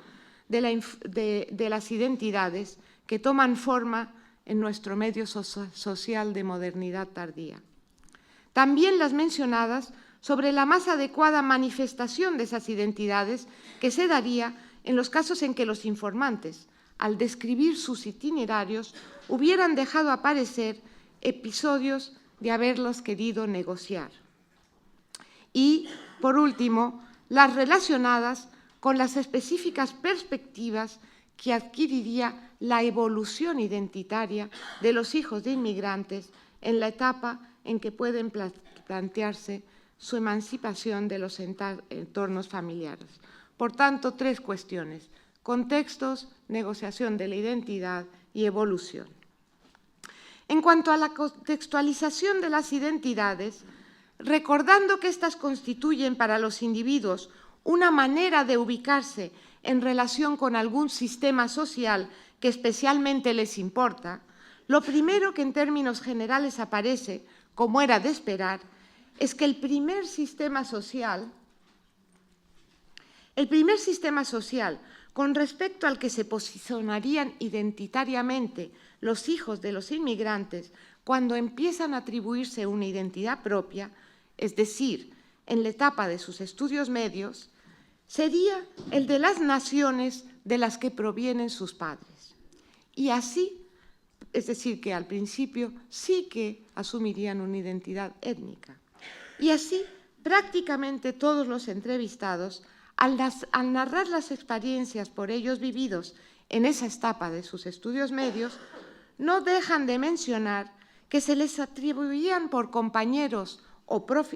Speaker 3: de las identidades que toman forma en nuestro medio social de modernidad tardía. También las mencionadas sobre la más adecuada manifestación de esas identidades que se daría en los casos en que los informantes, al describir sus itinerarios, hubieran dejado aparecer episodios de haberlos querido negociar. Y, por último, las relacionadas con las específicas perspectivas que adquiriría la evolución identitaria de los hijos de inmigrantes en la etapa en que pueden plantearse su emancipación de los entornos familiares. Por tanto, 3 cuestiones: contextos, negociación de la identidad y evolución. En cuanto a la contextualización de las identidades, recordando que éstas constituyen para los individuos una manera de ubicarse en relación con algún sistema social que especialmente les importa, lo primero que en términos generales aparece, como era de esperar, es que el primer sistema social con respecto al que se posicionarían identitariamente los hijos de los inmigrantes cuando empiezan a atribuirse una identidad propia, es decir, en la etapa de sus estudios medios, sería el de las naciones de las que provienen sus padres. Y así, es decir, que al principio sí que asumirían una identidad étnica. Y así, prácticamente todos los entrevistados, al narrar las experiencias por ellos vividos en esa etapa de sus estudios medios, no dejan de mencionar que se les atribuían por compañeros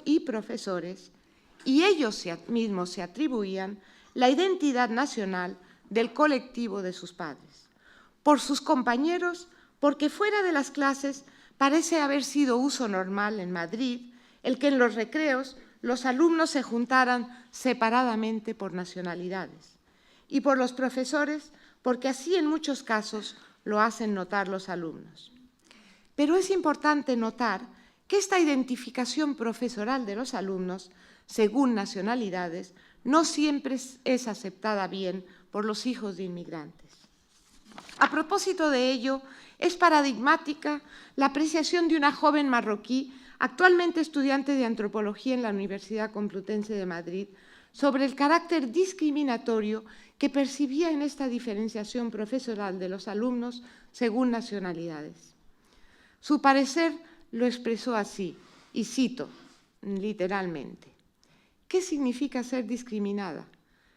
Speaker 3: y profesores, y ellos mismos se atribuían la identidad nacional del colectivo de sus padres. Por sus compañeros, porque fuera de las clases parece haber sido uso normal en Madrid el que en los recreos los alumnos se juntaran separadamente por nacionalidades. Y por los profesores, porque así en muchos casos lo hacen notar los alumnos. Pero es importante notar que esta identificación profesoral de los alumnos, según nacionalidades, no siempre es aceptada bien por los hijos de inmigrantes. A propósito de ello, Es paradigmática la apreciación de una joven marroquí, actualmente estudiante de antropología en la Universidad Complutense de Madrid, sobre el carácter discriminatorio que percibía en esta diferenciación profesional de los alumnos según nacionalidades. Su parecer lo expresó así, y cito literalmente: ¿qué significa ser discriminada?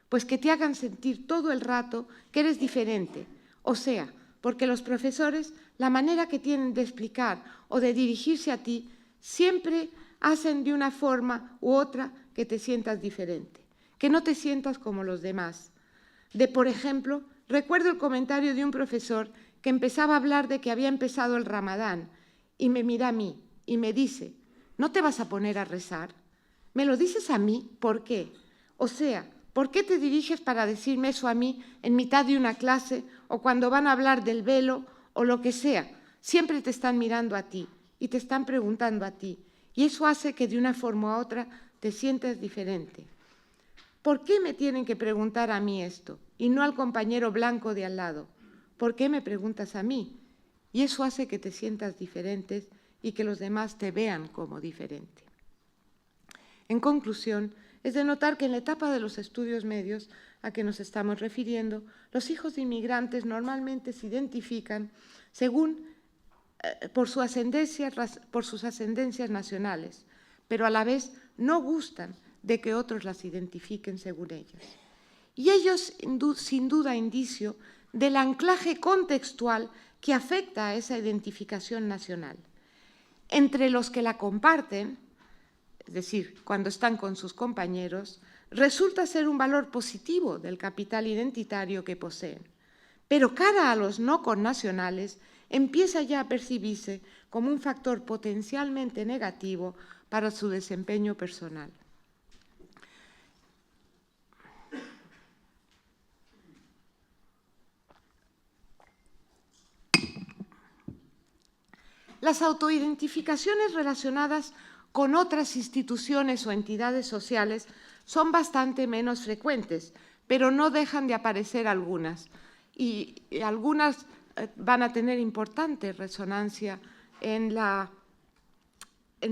Speaker 3: Pues que te hagan sentir todo el rato que eres diferente, o sea, porque los profesores, la manera que tienen de explicar o de dirigirse a ti, siempre hacen de una forma u otra que te sientas diferente, que no te sientas como los demás. Por ejemplo, recuerdo el comentario de un profesor que empezaba a hablar de que había empezado el Ramadán y me mira a mí y me dice: ¿no te vas a poner a rezar? ¿Me lo dices a mí? ¿Por qué? O sea, ¿por qué te diriges para decirme eso a mí en mitad de una clase o cuando van a hablar del velo o lo que sea? Siempre te están mirando a ti y te están preguntando a ti, y eso hace que de una forma u otra te sientas diferente. ¿Por qué me tienen que preguntar a mí esto y no al compañero blanco de al lado? ¿Por qué me preguntas a mí? Y eso hace que te sientas diferente y que los demás te vean como diferente. En conclusión, es de notar que en la etapa de los estudios medios a que nos estamos refiriendo, los hijos de inmigrantes normalmente se identifican por sus ascendencias nacionales, pero a la vez no gustan de que otros las identifiquen según ellas. Y ellos, sin duda, indicio del anclaje contextual que afecta a esa identificación nacional. Entre los que la comparten, es decir, cuando están con sus compañeros, resulta ser un valor positivo del capital identitario que poseen. Pero cara a los no connacionales, empieza ya a percibirse como un factor potencialmente negativo para su desempeño personal. Las autoidentificaciones relacionadas con otras instituciones o entidades sociales son bastante menos frecuentes, pero no dejan de aparecer algunas, y algunas van a tener importante resonancia en la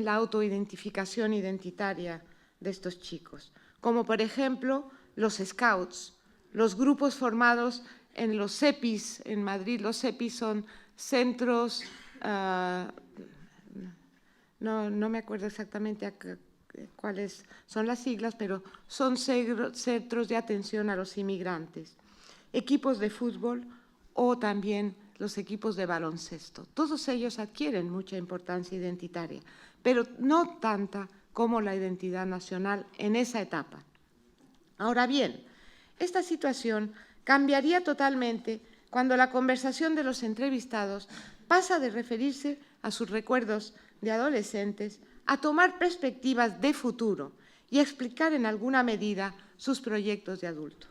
Speaker 3: autoidentificación identitaria de estos chicos, como por ejemplo los Scouts, los grupos formados en los CEPIs en Madrid. Los CEPIs son centros, no me acuerdo exactamente cuáles son las siglas, pero son centros de atención a los inmigrantes, equipos de fútbol o también los equipos de baloncesto. Todos ellos adquieren mucha importancia identitaria, pero no tanta como la identidad nacional en esa etapa. Ahora bien, esta situación cambiaría totalmente cuando la conversación de los entrevistados pasa de referirse a sus recuerdos de adolescentes a tomar perspectivas de futuro y a explicar en alguna medida sus proyectos de adulto.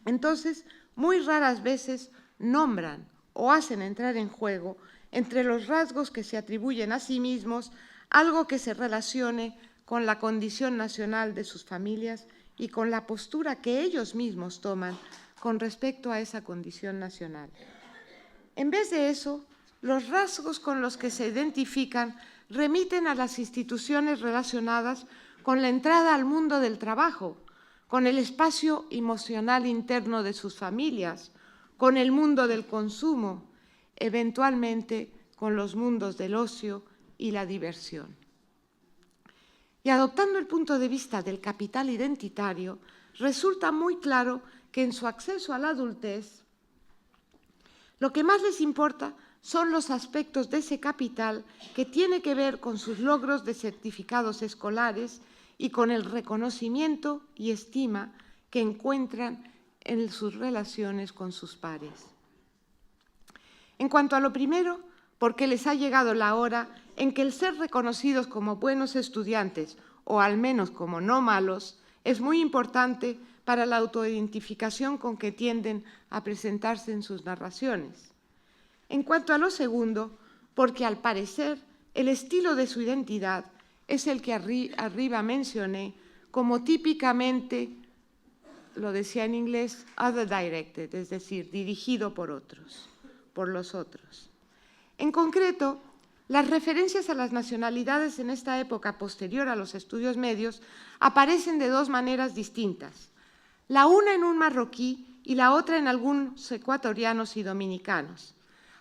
Speaker 3: Entonces, muy raras veces nombran o hacen entrar en juego, entre los rasgos que se atribuyen a sí mismos, algo que se relacione con la condición nacional de sus familias y con la postura que ellos mismos toman con respecto a esa condición nacional. En vez de eso, los rasgos con los que se identifican remiten a las instituciones relacionadas con la entrada al mundo del trabajo, con el espacio emocional interno de sus familias, con el mundo del consumo, eventualmente con los mundos del ocio y la diversión. Y adoptando el punto de vista del capital identitario, resulta muy claro que en su acceso a la adultez, lo que más les importa son los aspectos de ese capital que tiene que ver con sus logros de certificados escolares y con el reconocimiento y estima que encuentran en sus relaciones con sus pares. En cuanto a lo primero, porque les ha llegado la hora en que el ser reconocidos como buenos estudiantes, o al menos como no malos, es muy importante para la autoidentificación con que tienden a presentarse en sus narraciones. En cuanto a lo segundo, porque al parecer el estilo de su identidad es el que arriba mencioné como típicamente, lo decía en inglés, other directed, es decir, dirigido por otros, por los otros. En concreto, las referencias a las nacionalidades en esta época posterior a los estudios medios aparecen de dos maneras distintas, la una en un marroquí y la otra en algunos ecuatorianos y dominicanos,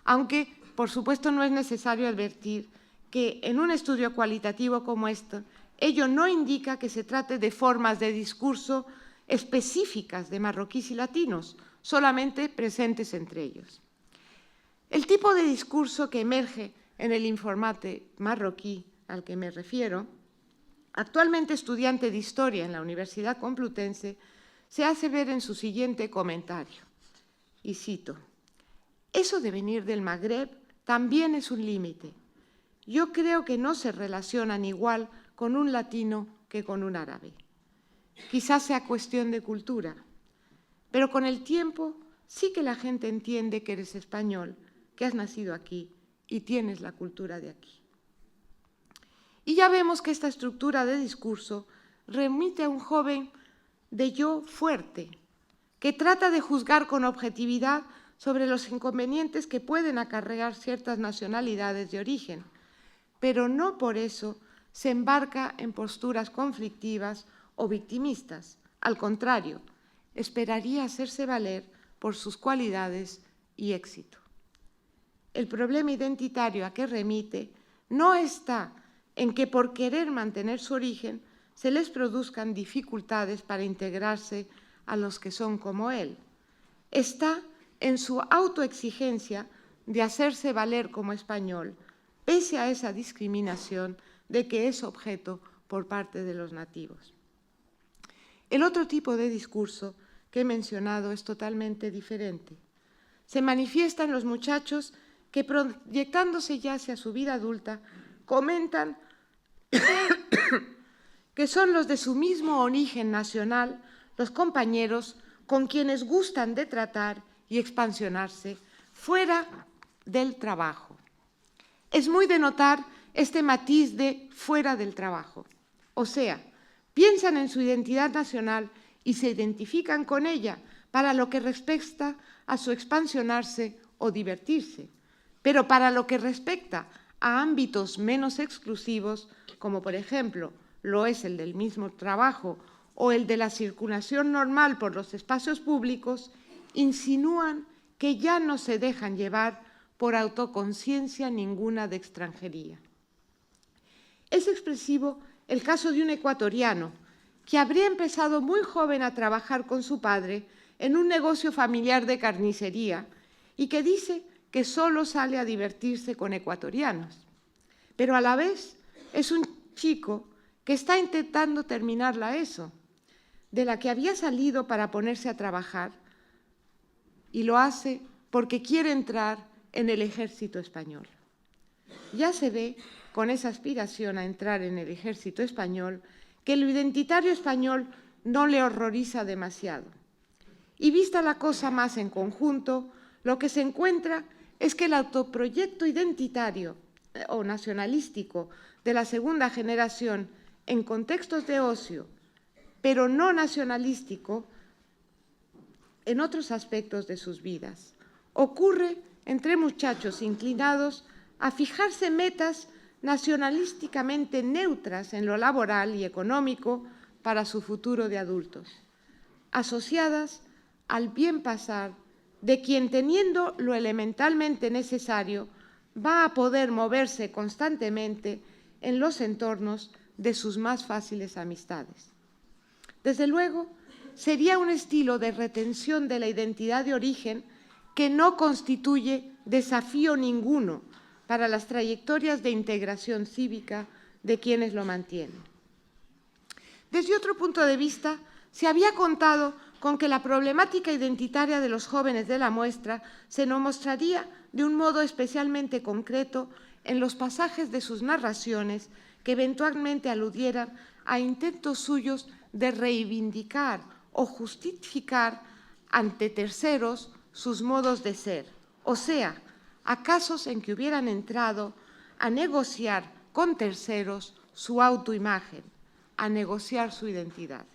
Speaker 3: aunque, por supuesto, no es necesario advertir que en un estudio cualitativo como este, ello no indica que se trate de formas de discurso específicas de marroquíes y latinos, solamente presentes entre ellos. El tipo de discurso que emerge en el informante marroquí al que me refiero, actualmente estudiante de Historia en la Universidad Complutense, se hace ver en su siguiente comentario, y cito: «Eso de venir del Magreb también es un límite. Yo creo que no se relacionan igual con un latino que con un árabe. Quizás sea cuestión de cultura, pero con el tiempo sí que la gente entiende que eres español, que has nacido aquí y tienes la cultura de aquí». Y ya vemos que esta estructura de discurso remite a un joven de yo fuerte, que trata de juzgar con objetividad sobre los inconvenientes que pueden acarrear ciertas nacionalidades de origen, pero no por eso se embarca en posturas conflictivas o victimistas. Al contrario, esperaría hacerse valer por sus cualidades y éxito. El problema identitario a que remite no está en que por querer mantener su origen se les produzcan dificultades para integrarse a los que son como él. Está en su autoexigencia de hacerse valer como español, pese a esa discriminación de que es objeto por parte de los nativos. El otro tipo de discurso que he mencionado es totalmente diferente. Se manifiesta en los muchachos que, proyectándose ya hacia su vida adulta, comentan que son los de su mismo origen nacional los compañeros con quienes gustan de tratar y expansionarse fuera del trabajo. Es muy de notar este matiz de fuera del trabajo, o sea, piensan en su identidad nacional y se identifican con ella para lo que respecta a su expansionarse o divertirse, pero para lo que respecta a ámbitos menos exclusivos, como por ejemplo lo es el del mismo trabajo o el de la circulación normal por los espacios públicos, insinúan que ya no se dejan llevar por autoconciencia ninguna de extranjería. Es expresivo el caso de un ecuatoriano que habría empezado muy joven a trabajar con su padre en un negocio familiar de carnicería y que dice que solo sale a divertirse con ecuatorianos, pero a la vez es un chico que está intentando terminar la ESO, de la que había salido para ponerse a trabajar, y lo hace porque quiere entrar en el ejército español. Ya se ve, con esa aspiración a entrar en el ejército español, que lo identitario español no le horroriza demasiado. Y vista la cosa más en conjunto, lo que se encuentra es que el autoproyecto identitario o nacionalístico de la segunda generación en contextos de ocio, pero no nacionalístico en otros aspectos de sus vidas, ocurre entre muchachos inclinados a fijarse metas nacionalísticamente neutras en lo laboral y económico para su futuro de adultos, asociadas al bien pasar de quien, teniendo lo elementalmente necesario, va a poder moverse constantemente en los entornos de sus más fáciles amistades. Desde luego, sería un estilo de retención de la identidad de origen que no constituye desafío ninguno para las trayectorias de integración cívica de quienes lo mantienen. Desde otro punto de vista, se había contado con que la problemática identitaria de los jóvenes de la muestra se nos mostraría de un modo especialmente concreto en los pasajes de sus narraciones que eventualmente aludieran a intentos suyos de reivindicar o justificar ante terceros sus modos de ser, o sea, a casos en que hubieran entrado a negociar con terceros su autoimagen, a negociar su identidad.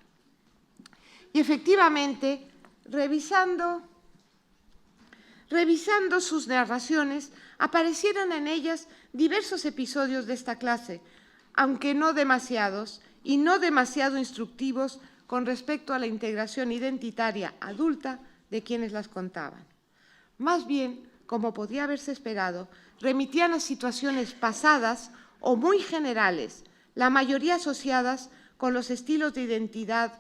Speaker 3: Y efectivamente, revisando Revisando sus narraciones, aparecieron en ellas diversos episodios de esta clase, aunque no demasiados y no demasiado instructivos con respecto a la integración identitaria adulta de quienes las contaban. Más bien, como podía haberse esperado, remitían a situaciones pasadas o muy generales, la mayoría asociadas con los estilos de identidad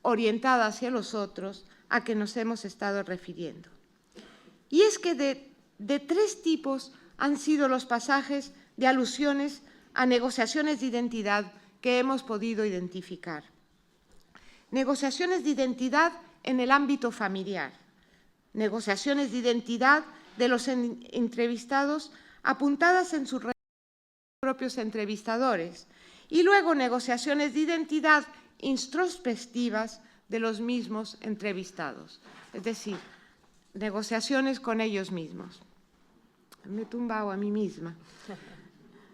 Speaker 3: orientada hacia los otros a que nos hemos estado refiriendo. Y es que de tres tipos han sido los pasajes de alusiones a negociaciones de identidad que hemos podido identificar. Negociaciones de identidad en el ámbito familiar, negociaciones de identidad de los entrevistados apuntadas en sus propios entrevistadores y luego negociaciones de identidad introspectivas de los mismos entrevistados, es decir, negociaciones con ellos mismos. Me he tumbado a mí misma.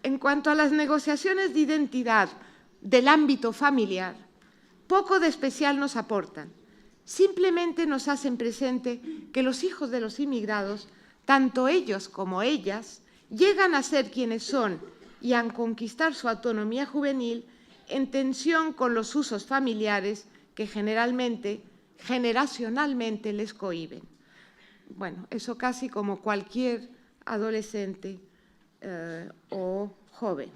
Speaker 3: En cuanto a las negociaciones de identidad del ámbito familiar, poco de especial nos aportan. Simplemente nos hacen presente que los hijos de los inmigrados, tanto ellos como ellas, llegan a ser quienes son y a conquistar su autonomía juvenil en tensión con los usos familiares que generacionalmente les cohíben. Bueno, eso casi como cualquier adolescente o joven.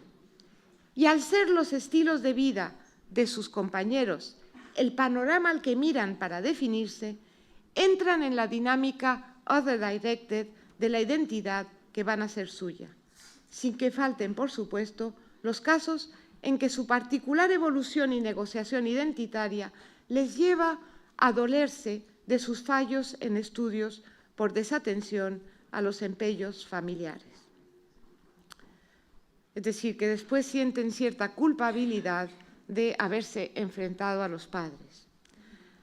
Speaker 3: Y al ser los estilos de vida de sus compañeros el panorama al que miran para definirse, entran en la dinámica other-directed de la identidad que van a ser suya, sin que falten, por supuesto, los casos en que su particular evolución y negociación identitaria les lleva a dolerse de sus fallos en estudios por desatención a los empeños familiares. Es decir, que después sienten cierta culpabilidad de haberse enfrentado a los padres.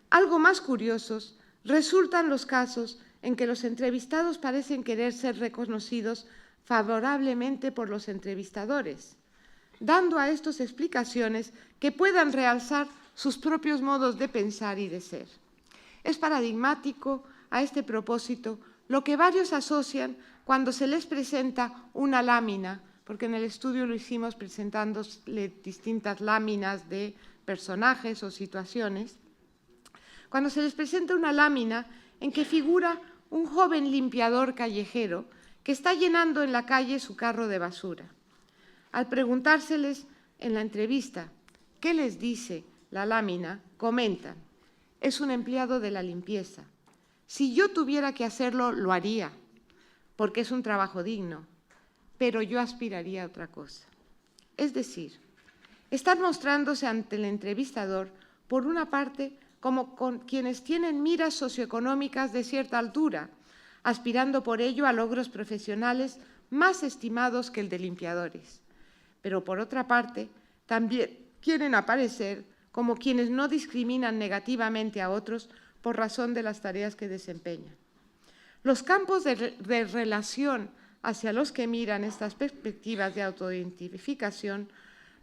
Speaker 3: Algo más curiosos resultan los casos en que los entrevistados parecen querer ser reconocidos favorablemente por los entrevistadores, dando a estos explicaciones que puedan realzar sus propios modos de pensar y de ser. Es paradigmático a este propósito lo que varios asocian cuando se les presenta una lámina, porque en el estudio lo hicimos presentándole distintas láminas de personajes o situaciones, cuando se les presenta una lámina en que figura un joven limpiador callejero que está llenando en la calle su carro de basura. Al preguntárseles en la entrevista qué les dice la lámina, comentan: es un empleado de la limpieza. Si yo tuviera que hacerlo, lo haría, porque es un trabajo digno, pero yo aspiraría a otra cosa. Es decir, están mostrándose ante el entrevistador, por una parte, como con quienes tienen miras socioeconómicas de cierta altura, aspirando por ello a logros profesionales más estimados que el de limpiadores. Pero por otra parte, también quieren aparecer como quienes no discriminan negativamente a otros por razón de las tareas que desempeñan. Los campos de relación hacia los que miran estas perspectivas de autoidentificación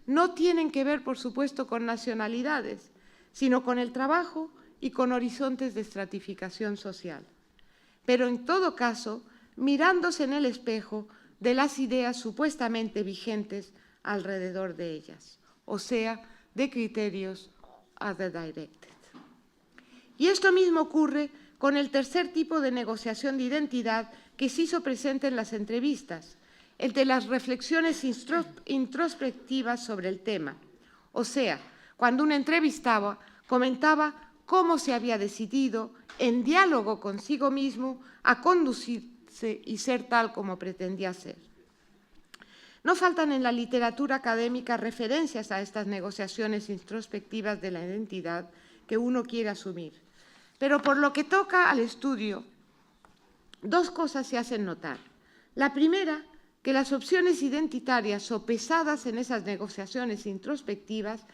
Speaker 3: no tienen que ver, por supuesto, con nacionalidades, sino con el trabajo y con horizontes de estratificación social. Pero en todo caso, mirándose en el espejo de las ideas supuestamente vigentes alrededor de ellas, o sea, de criterios other-directed. Y esto mismo ocurre con el tercer tipo de negociación de identidad que se hizo presente en las entrevistas, el de las reflexiones introspectivas sobre el tema. O sea, cuando un entrevistado comentaba cómo se había decidido, en diálogo consigo mismo, a conducirse y ser tal como pretendía ser. No faltan en la literatura académica referencias a estas negociaciones introspectivas de la identidad que uno quiere asumir. Pero por lo que toca al estudio, dos cosas se hacen notar. La primera, que las opciones identitarias sopesadas en esas negociaciones introspectivas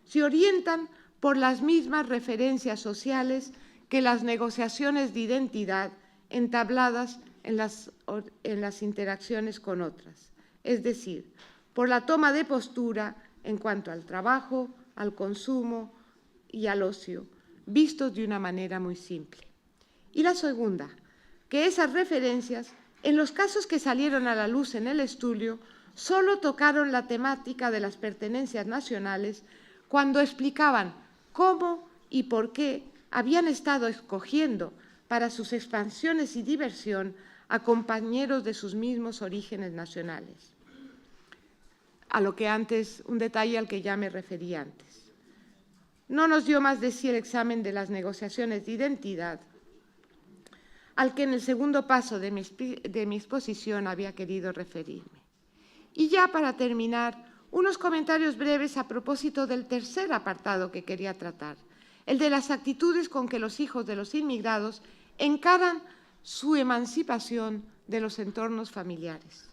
Speaker 3: se orientan por las mismas referencias sociales que las negociaciones de identidad entabladas en las interacciones con otras, es decir, por la toma de postura en cuanto al trabajo, al consumo y al ocio, vistos de una manera muy simple. Y la segunda, que esas referencias, en los casos que salieron a la luz en el estudio, solo tocaron la temática de las pertenencias nacionales cuando explicaban cómo y por qué habían estado escogiendo para sus expansiones y diversión a compañeros de sus mismos orígenes nacionales. Un detalle al que ya me referí antes. No nos dio más de sí el examen de las negociaciones de identidad, al que en el segundo paso de mi exposición había querido referirme. Y ya para terminar, unos comentarios breves a propósito del tercer apartado que quería tratar, el de las actitudes con que los hijos de los inmigrados encaran su emancipación de los entornos familiares.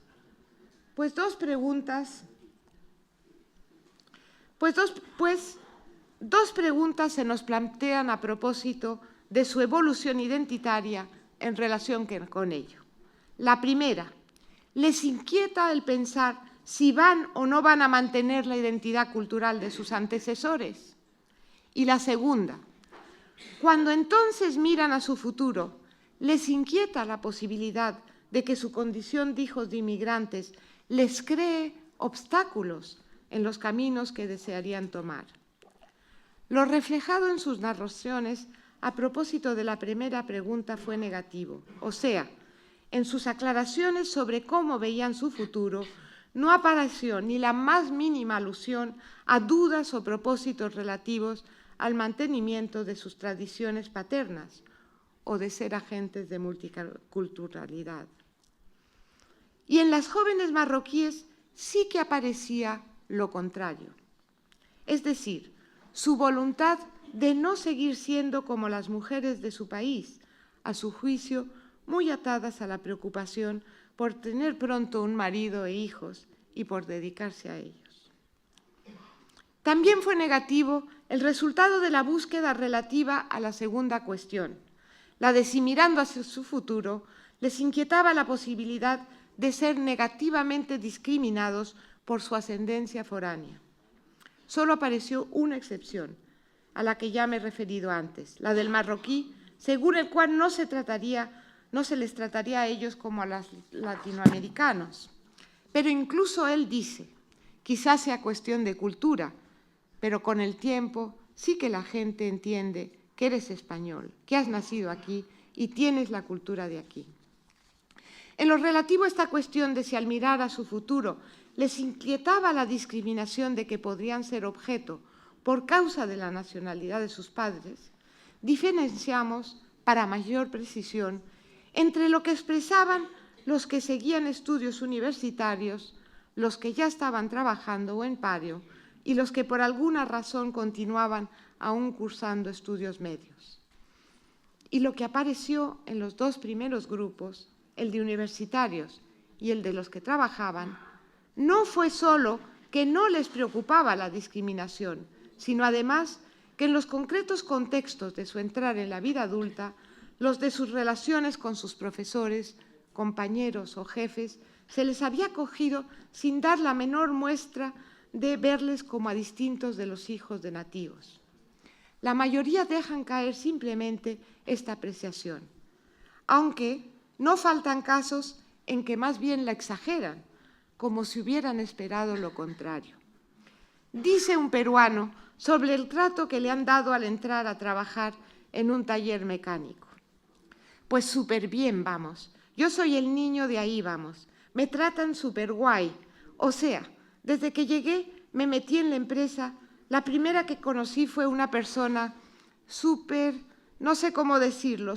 Speaker 3: Dos preguntas se nos plantean a propósito de su evolución identitaria en relación con ello. La primera, ¿les inquieta el pensar si van o no van a mantener la identidad cultural de sus antecesores? Y la segunda, cuando entonces miran a su futuro, ¿les inquieta la posibilidad de que su condición de hijos de inmigrantes les cree obstáculos en los caminos que desearían tomar? Lo reflejado en sus narraciones a propósito de la primera pregunta fue negativo, o sea, en sus aclaraciones sobre cómo veían su futuro, no apareció ni la más mínima alusión a dudas o propósitos relativos al mantenimiento de sus tradiciones paternas o de ser agentes de multiculturalidad. Y en las jóvenes marroquíes sí que aparecía lo contrario, es decir, su voluntad de no seguir siendo como las mujeres de su país, a su juicio, muy atadas a la preocupación por tener pronto un marido e hijos y por dedicarse a ellos. También fue negativo el resultado de la búsqueda relativa a la segunda cuestión, la de si mirando hacia su futuro les inquietaba la posibilidad de ser negativamente discriminados por su ascendencia foránea. Solo apareció una excepción, a la que ya me he referido antes, la del marroquí, según el cual no se les trataría a ellos como a los latinoamericanos. Pero incluso él dice, quizás sea cuestión de cultura, pero con el tiempo sí que la gente entiende que eres español, que has nacido aquí y tienes la cultura de aquí. En lo relativo a esta cuestión de si al mirar a su futuro les inquietaba la discriminación de que podrían ser objeto por causa de la nacionalidad de sus padres, diferenciamos, para mayor precisión, entre lo que expresaban los que seguían estudios universitarios, los que ya estaban trabajando o en paro, y los que por alguna razón continuaban aún cursando estudios medios. Y lo que apareció en los dos primeros grupos, el de universitarios y el de los que trabajaban, no fue solo que no les preocupaba la discriminación, sino además que en los concretos contextos de su entrar en la vida adulta, los de sus relaciones con sus profesores, compañeros o jefes, se les había cogido sin dar la menor muestra de verles como a distintos de los hijos de nativos. La mayoría dejan caer simplemente esta apreciación, aunque no faltan casos en que más bien la exageran, como si hubieran esperado lo contrario. Dice un peruano sobre el trato que le han dado al entrar a trabajar en un taller mecánico. Pues súper bien, vamos. Yo soy el niño de ahí, vamos. Me tratan súper guay. O sea, desde que llegué me metí en la empresa. La primera que conocí fue una persona súper, no sé cómo decirlo.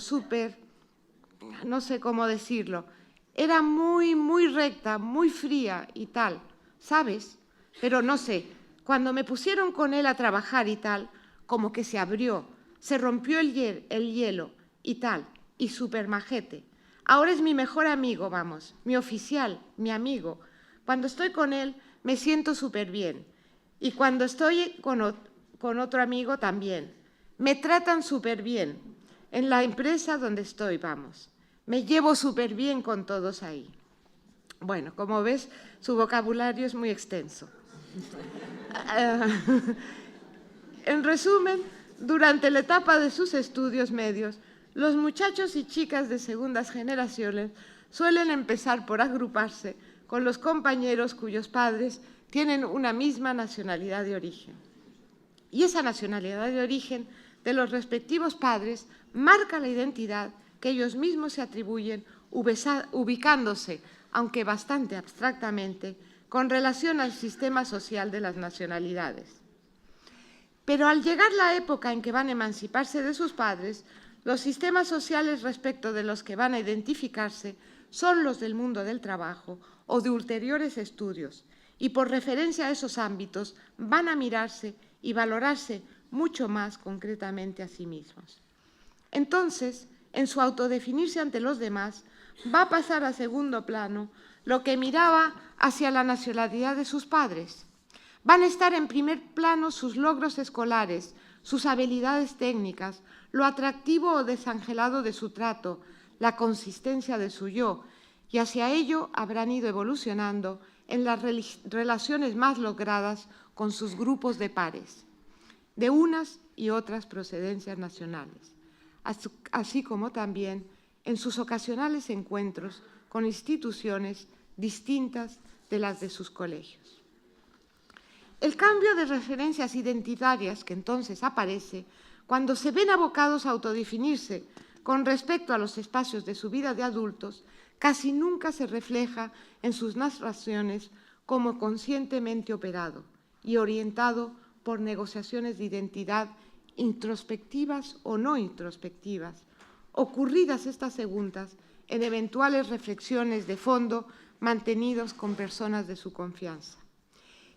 Speaker 3: Era muy recta, muy fría y tal, ¿sabes? Pero no sé. Cuando me pusieron con él a trabajar y tal, como que se abrió, se rompió el hielo y tal, y súper majete. Ahora es mi mejor amigo, vamos, mi oficial, mi amigo. Cuando estoy con él me siento súper bien. Y cuando estoy con otro amigo también. Me tratan súper bien. En la empresa donde estoy, vamos. Me llevo súper bien con todos ahí. Bueno, como ves, su vocabulario es muy extenso. En resumen, durante la etapa de sus estudios medios, los muchachos y chicas de segundas generaciones suelen empezar por agruparse con los compañeros cuyos padres tienen una misma nacionalidad de origen. Y esa nacionalidad de origen de los respectivos padres marca la identidad que ellos mismos se atribuyen, ubicándose, aunque bastante abstractamente, con relación al sistema social de las nacionalidades. Pero al llegar la época en que van a emanciparse de sus padres, los sistemas sociales respecto de los que van a identificarse son los del mundo del trabajo o de ulteriores estudios, y por referencia a esos ámbitos van a mirarse y valorarse mucho más concretamente a sí mismos. Entonces, en su autodefinirse ante los demás, va a pasar a segundo plano lo que miraba hacia la nacionalidad de sus padres. Van a estar en primer plano sus logros escolares, sus habilidades técnicas, lo atractivo o desangelado de su trato, la consistencia de su yo, y hacia ello habrán ido evolucionando en las relaciones más logradas con sus grupos de pares, de unas y otras procedencias nacionales, así como también en sus ocasionales encuentros con instituciones distintas de las de sus colegios. El cambio de referencias identitarias que entonces aparece cuando se ven abocados a autodefinirse con respecto a los espacios de su vida de adultos, casi nunca se refleja en sus narraciones como conscientemente operado y orientado por negociaciones de identidad introspectivas o no introspectivas, ocurridas estas segundas en eventuales reflexiones de fondo mantenidos con personas de su confianza.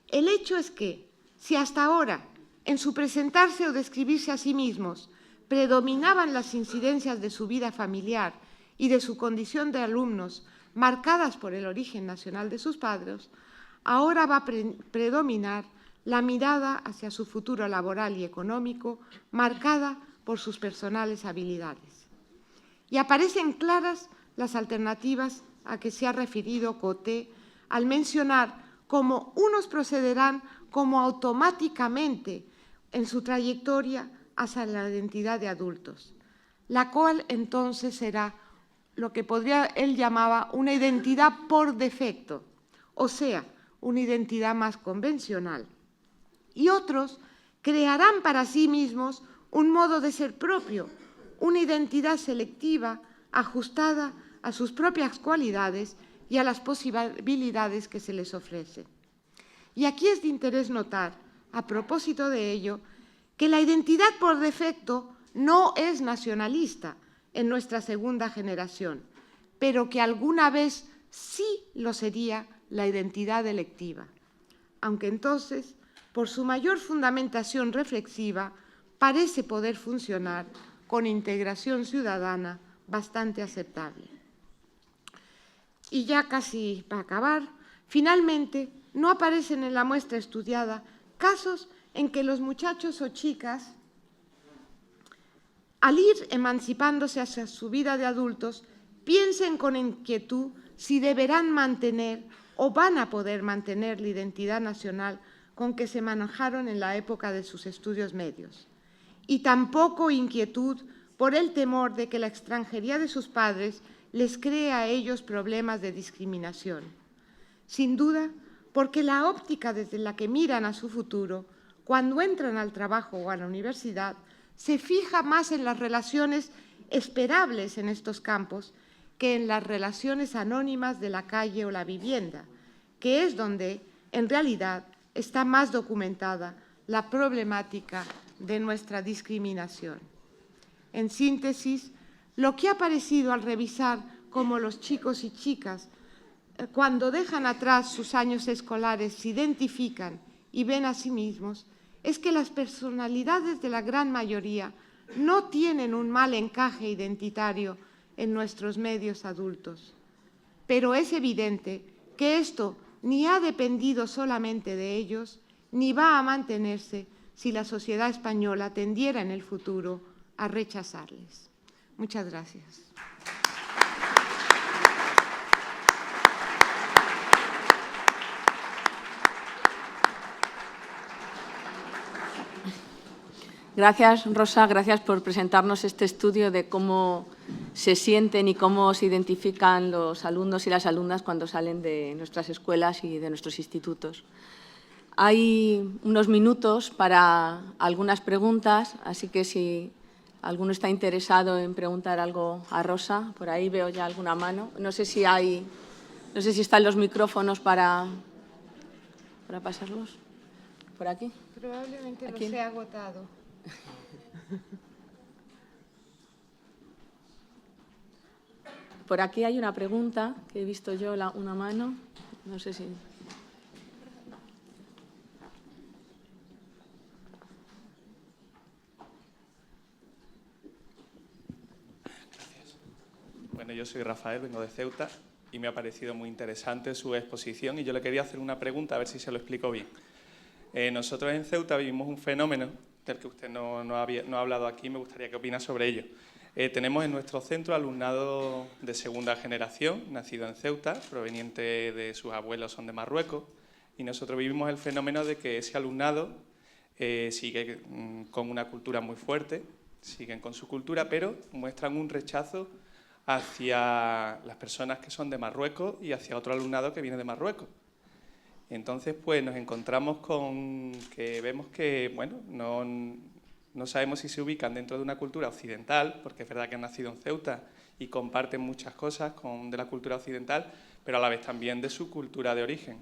Speaker 3: El hecho es que, si hasta ahora, en su presentarse o describirse a sí mismos, predominaban las incidencias de su vida familiar y de su condición de alumnos marcadas por el origen nacional de sus padres, ahora va a predominar la mirada hacia su futuro laboral y económico marcada por sus personales habilidades. Y aparecen claras las alternativas a que se ha referido Coté al mencionar cómo unos procederán como automáticamente en su trayectoria hacia la identidad de adultos, la cual entonces será lo que él llamaba una identidad por defecto, o sea, una identidad más convencional. Y otros crearán para sí mismos un modo de ser propio, una identidad selectiva, ajustada a sus propias cualidades y a las posibilidades que se les ofrecen. Y aquí es de interés notar, a propósito de ello, que la identidad por defecto no es nacionalista en nuestra segunda generación, pero que alguna vez sí lo sería la identidad electiva, aunque entonces, por su mayor fundamentación reflexiva, parece poder funcionar con integración ciudadana bastante aceptable. Y ya casi para acabar, finalmente, no aparecen en la muestra estudiada casos en que los muchachos o chicas, al ir emancipándose hacia su vida de adultos, piensen con inquietud si deberán mantener o van a poder mantener la identidad nacional con que se manejaron en la época de sus estudios medios. Y tampoco inquietud por el temor de que la extranjería de sus padres les cree a ellos problemas de discriminación. Sin duda, porque la óptica desde la que miran a su futuro, cuando entran al trabajo o a la universidad, se fija más en las relaciones esperables en estos campos que en las relaciones anónimas de la calle o la vivienda, que es donde, en realidad, está más documentada la problemática de nuestra discriminación. En síntesis, lo que ha parecido al revisar cómo los chicos y chicas, cuando dejan atrás sus años escolares, se identifican y ven a sí mismos, es que las personalidades de la gran mayoría no tienen un mal encaje identitario en nuestros medios adultos. Pero es evidente que esto ni ha dependido solamente de ellos, ni va a mantenerse si la sociedad española tendiera en el futuro a rechazarles. Muchas gracias.
Speaker 2: Gracias, Rosa, gracias por presentarnos este estudio de cómo se sienten y cómo se identifican los alumnos y las alumnas cuando salen de nuestras escuelas y de nuestros institutos. Hay unos minutos para algunas preguntas, así que si alguno está interesado en preguntar algo a Rosa, por ahí veo ya alguna mano. No sé si están los micrófonos para pasarlos. ¿Por aquí?
Speaker 3: Probablemente
Speaker 2: ¿Aquí?
Speaker 3: los he agotado.
Speaker 2: Por aquí hay una pregunta que he visto yo, una mano. No sé si...
Speaker 4: Bueno, yo soy Rafael, vengo de Ceuta y me ha parecido muy interesante su exposición y yo le quería hacer una pregunta, a ver si se lo explico bien. Nosotros en Ceuta vivimos un fenómeno del que usted no ha hablado aquí, me gustaría que opina sobre ello. Tenemos en nuestro centro alumnado de segunda generación, nacido en Ceuta, proveniente de sus abuelos son de Marruecos, y nosotros vivimos el fenómeno de que ese alumnado sigue con una cultura muy fuerte, siguen con su cultura, pero muestran un rechazo hacia las personas que son de Marruecos y hacia otro alumnado que viene de Marruecos. Entonces, pues nos encontramos con que vemos que, bueno, no sabemos si se ubican dentro de una cultura occidental, porque es verdad que han nacido en Ceuta y comparten muchas cosas de la cultura occidental, pero a la vez también de su cultura de origen.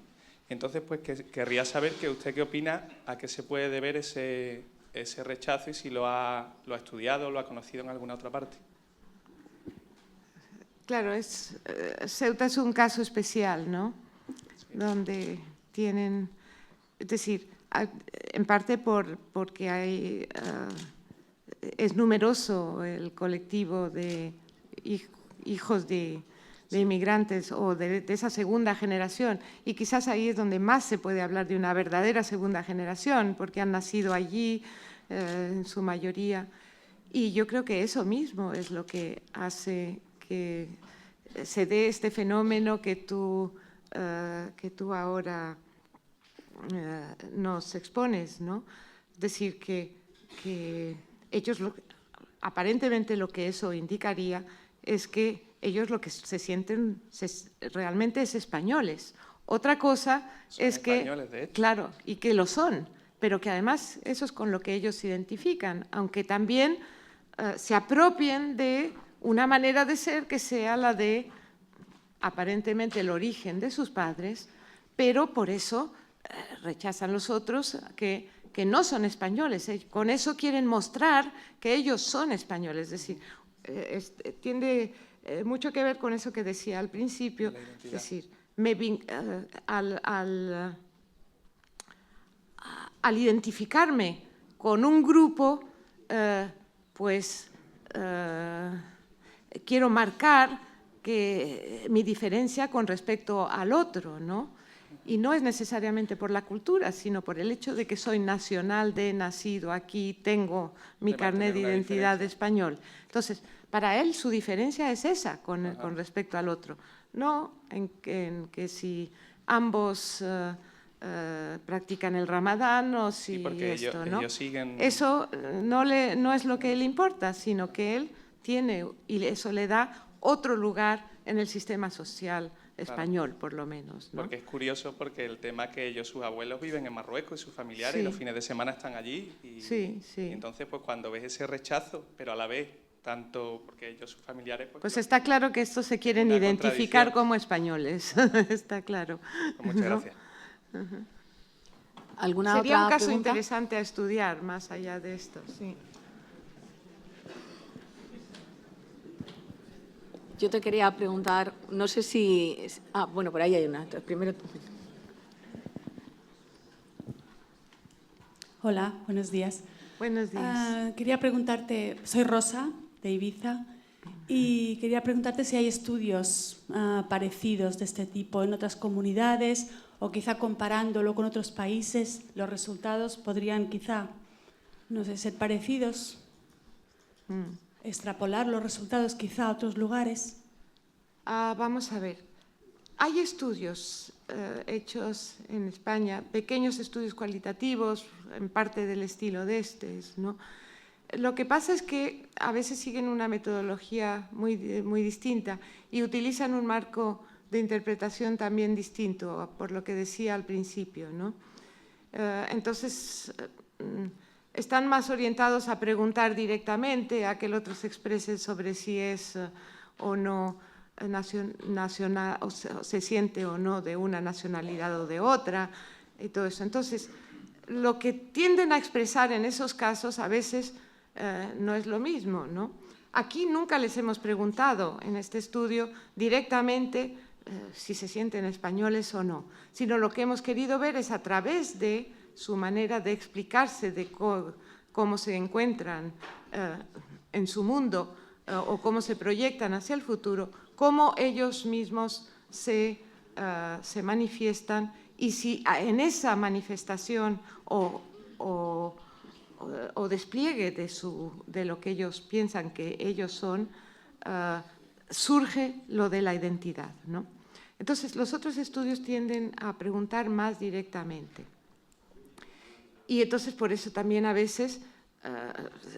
Speaker 4: Entonces, pues querría saber que usted qué opina, a qué se puede deber ese rechazo y si lo ha estudiado o lo ha conocido en alguna otra parte.
Speaker 3: Claro, Ceuta es un caso especial, ¿no? Sí. Donde tienen, es decir, en parte porque es numeroso el colectivo de hijos de inmigrantes o de esa segunda generación, y quizás ahí es donde más se puede hablar de una verdadera segunda generación, porque han nacido allí en su mayoría, y yo creo que eso mismo es lo que hace que se dé este fenómeno que tú ahora nos expones, ¿no? Es decir, que ellos, aparentemente lo que eso indicaría es que ellos lo que se sienten realmente es españoles. Otra cosa es que, claro, y que lo son, pero que además eso es con lo que ellos se identifican, aunque también se apropien de una manera de ser que sea la de, aparentemente, el origen de sus padres, pero por eso rechazan los otros que no son españoles. Con eso quieren mostrar que ellos son españoles. Es decir, tiene mucho que ver con eso que decía al principio. Es decir, al identificarme con un grupo, quiero marcar que mi diferencia con respecto al otro, ¿no? Y no es necesariamente por la cultura, sino por el hecho de que soy nacional, nacido aquí, tengo mi carnet de identidad español. Entonces, para él su diferencia es esa con respecto al otro, no en que si ambos practican el Ramadán o si esto, ¿no?
Speaker 4: Ellos siguen...
Speaker 3: Eso no es lo que le importa, sino que él tiene, y eso le da otro lugar en el sistema social español, por lo menos, ¿no?
Speaker 4: Porque es curioso, porque el tema que sus abuelos viven en Marruecos y sus familiares,
Speaker 3: sí.
Speaker 4: Y los fines de semana están allí. Y,
Speaker 3: sí.
Speaker 4: Y entonces, pues cuando ves ese rechazo, pero a la vez, tanto porque ellos, sus familiares...
Speaker 3: Pues está claro que estos se quieren identificar como españoles, está claro.
Speaker 4: Pues muchas gracias.
Speaker 2: ¿Alguna
Speaker 3: Sería
Speaker 2: otra
Speaker 3: un caso
Speaker 2: pregunta?
Speaker 3: interesante a estudiar más allá de esto, sí.
Speaker 2: Yo te quería preguntar, no sé si... bueno, por ahí hay una. Primero tú.
Speaker 5: Hola, buenos días.
Speaker 3: Buenos días.
Speaker 5: Quería preguntarte, soy Rosa, de Ibiza, y quería preguntarte si hay estudios parecidos de este tipo en otras comunidades o quizá comparándolo con otros países, los resultados podrían quizá, no sé, ser parecidos. Extrapolar los resultados quizá a otros lugares.
Speaker 3: Vamos a ver, hay estudios hechos en España, pequeños estudios cualitativos, en parte del estilo de ¿no? Lo que pasa es que a veces siguen una metodología muy distinta y utilizan un marco de interpretación también distinto, por lo que decía al principio, ¿no? Entonces, están más orientados a preguntar directamente, a que el otro se exprese sobre si es o no nacional, o se siente o no de una nacionalidad o de otra, y todo eso. Entonces, lo que tienden a expresar en esos casos a veces no es lo mismo, ¿no? Aquí nunca les hemos preguntado en este estudio directamente si se sienten españoles o no, sino lo que hemos querido ver es a través de su manera de explicarse de cómo se encuentran en su mundo o cómo se proyectan hacia el futuro, cómo ellos mismos se manifiestan y si en esa manifestación o despliegue de lo que ellos piensan que ellos son, surge lo de la identidad, ¿no? Entonces, los otros estudios tienden a preguntar más directamente. Y entonces, por eso también a veces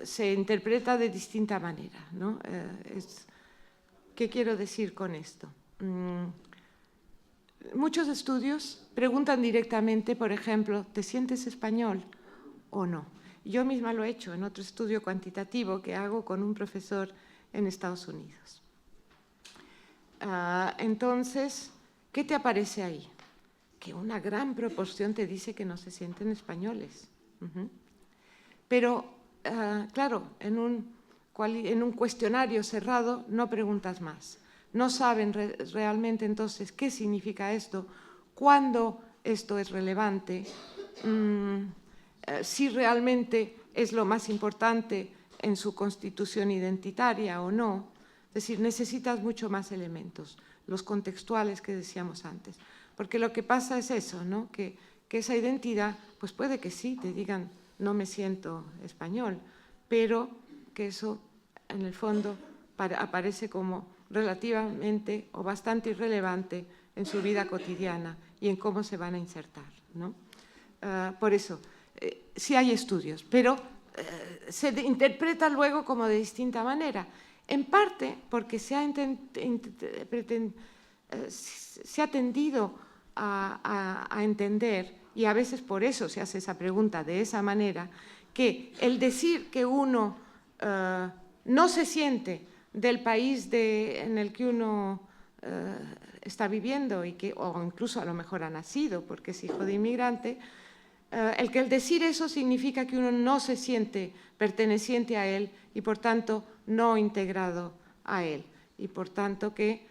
Speaker 3: se interpreta de distinta manera, ¿no? ¿Qué quiero decir con esto? Muchos estudios preguntan directamente, por ejemplo, ¿te sientes español o no? Yo misma lo he hecho en otro estudio cuantitativo que hago con un profesor en Estados Unidos. Entonces, ¿qué te aparece ahí? Que una gran proporción te dice que no se sienten españoles. Pero, claro, en un cuestionario cerrado no preguntas más. No saben realmente entonces qué significa esto, cuándo esto es relevante, si realmente es lo más importante en su constitución identitaria o no. Es decir, necesitas mucho más elementos, los contextuales que decíamos antes. Porque lo que pasa es eso, ¿no? Que esa identidad, pues puede que sí, te digan, no me siento español, pero que eso, en el fondo, aparece como relativamente o bastante irrelevante en su vida cotidiana y en cómo se van a insertar, ¿no? Por eso, sí hay estudios, pero se interpreta luego como de distinta manera. En parte porque se ha tendido a entender, y a veces por eso se hace esa pregunta de esa manera, que el decir que uno no se siente del país en el que uno está viviendo o incluso a lo mejor ha nacido porque es hijo de inmigrante, el decir eso significa que uno no se siente perteneciente a él y por tanto no integrado a él y por tanto que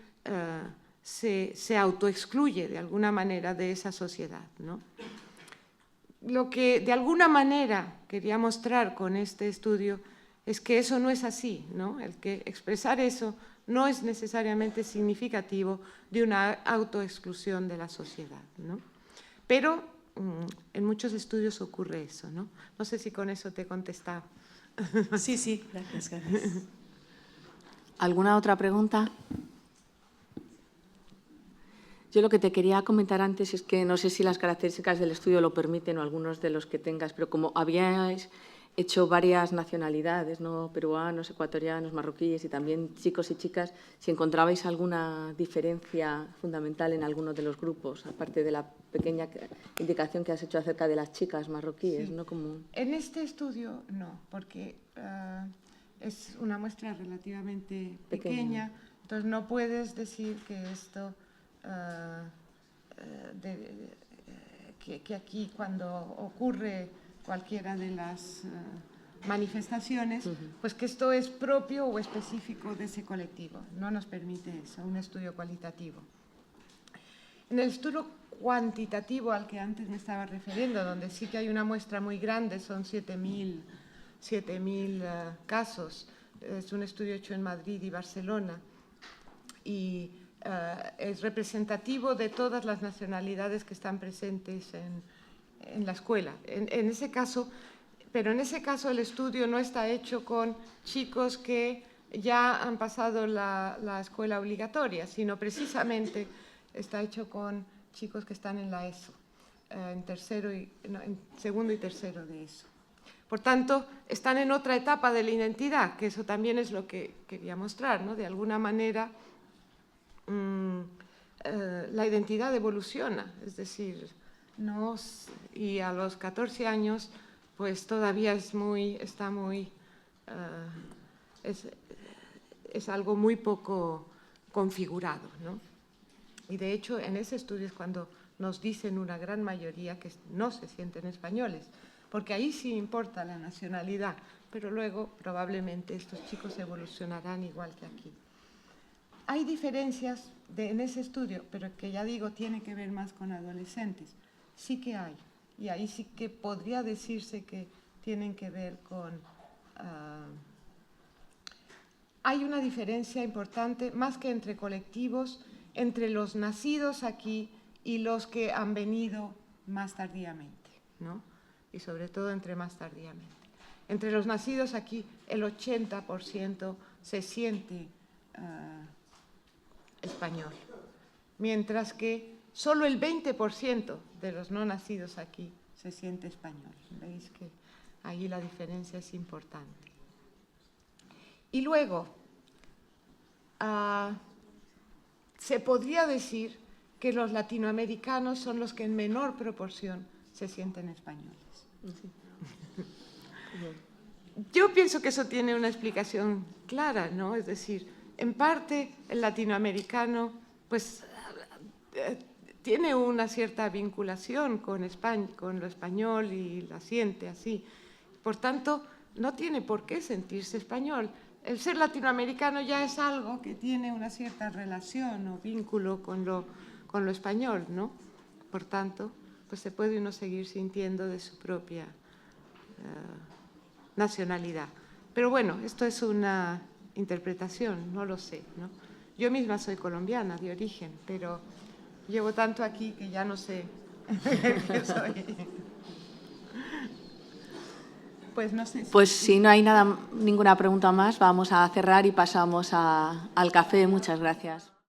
Speaker 3: se autoexcluye de alguna manera de esa sociedad, ¿no? Lo que de alguna manera quería mostrar con este estudio es que eso no es así, ¿no? El que expresar eso no es necesariamente significativo de una autoexclusión de la sociedad, ¿no? Pero en muchos estudios ocurre eso, ¿no? No sé si con eso te he contestado.
Speaker 5: Sí, sí, gracias.
Speaker 2: ¿Alguna otra pregunta? Yo lo que te quería comentar antes es que no sé si las características del estudio lo permiten o algunos de los que tengas, pero como habíais hecho varias nacionalidades, ¿no? Peruanos, ecuatorianos, marroquíes y también chicos y chicas, si encontrabais alguna diferencia fundamental en alguno de los grupos, aparte de la pequeña indicación que has hecho acerca de las chicas marroquíes,
Speaker 3: Sí.
Speaker 2: ¿no? Como...
Speaker 3: En este estudio no, porque es una muestra relativamente pequeña, entonces no puedes decir que esto, que aquí cuando ocurre cualquiera de las manifestaciones, pues que esto es propio o específico de ese colectivo. No nos permite eso, un estudio cualitativo. En el estudio cuantitativo al que antes me estaba refiriendo, donde sí que hay una muestra muy grande, son 7.000 casos, es un estudio hecho en Madrid y Barcelona, y es representativo de todas las nacionalidades que están presentes en la escuela. En ese caso, pero en ese caso el estudio no está hecho con chicos que ya han pasado la escuela obligatoria, sino precisamente está hecho con chicos que están en la ESO, en segundo y tercero de ESO. Por tanto, están en otra etapa de la identidad, que eso también es lo que quería mostrar, ¿no? De alguna manera, la identidad evoluciona, es decir, y a los 14 años, pues todavía es algo muy poco configurado, ¿no? Y de hecho, en ese estudio es cuando nos dicen una gran mayoría que no se sienten españoles, porque ahí sí importa la nacionalidad, pero luego probablemente estos chicos evolucionarán igual que aquí. Hay diferencias en ese estudio, pero que ya digo, tiene que ver más con adolescentes. Sí que hay, y ahí sí que podría decirse que tienen que ver con... hay una diferencia importante, más que entre colectivos, entre los nacidos aquí y los que han venido más tardíamente, ¿no? Y sobre todo entre más tardíamente. Entre los nacidos aquí, el 80% se siente español, mientras que solo el 20% de los no nacidos aquí se siente español. Veis que ahí la diferencia es importante. Y luego, se podría decir que los latinoamericanos son los que en menor proporción se sienten españoles. Yo pienso que eso tiene una explicación clara, ¿no? Es decir, en parte el latinoamericano pues, tiene una cierta vinculación con lo español y la siente así. Por tanto, no tiene por qué sentirse español. El ser latinoamericano ya es algo que tiene una cierta relación o vínculo con lo español, ¿no? Por tanto, pues se puede uno seguir sintiendo de su propia nacionalidad. Pero bueno, esto es una interpretación, no lo sé, ¿no? Yo misma soy colombiana de origen, pero llevo tanto aquí que ya no sé qué soy. Pues no sé.
Speaker 2: Pues si no hay ninguna pregunta más, vamos a cerrar y pasamos al café. Muchas gracias.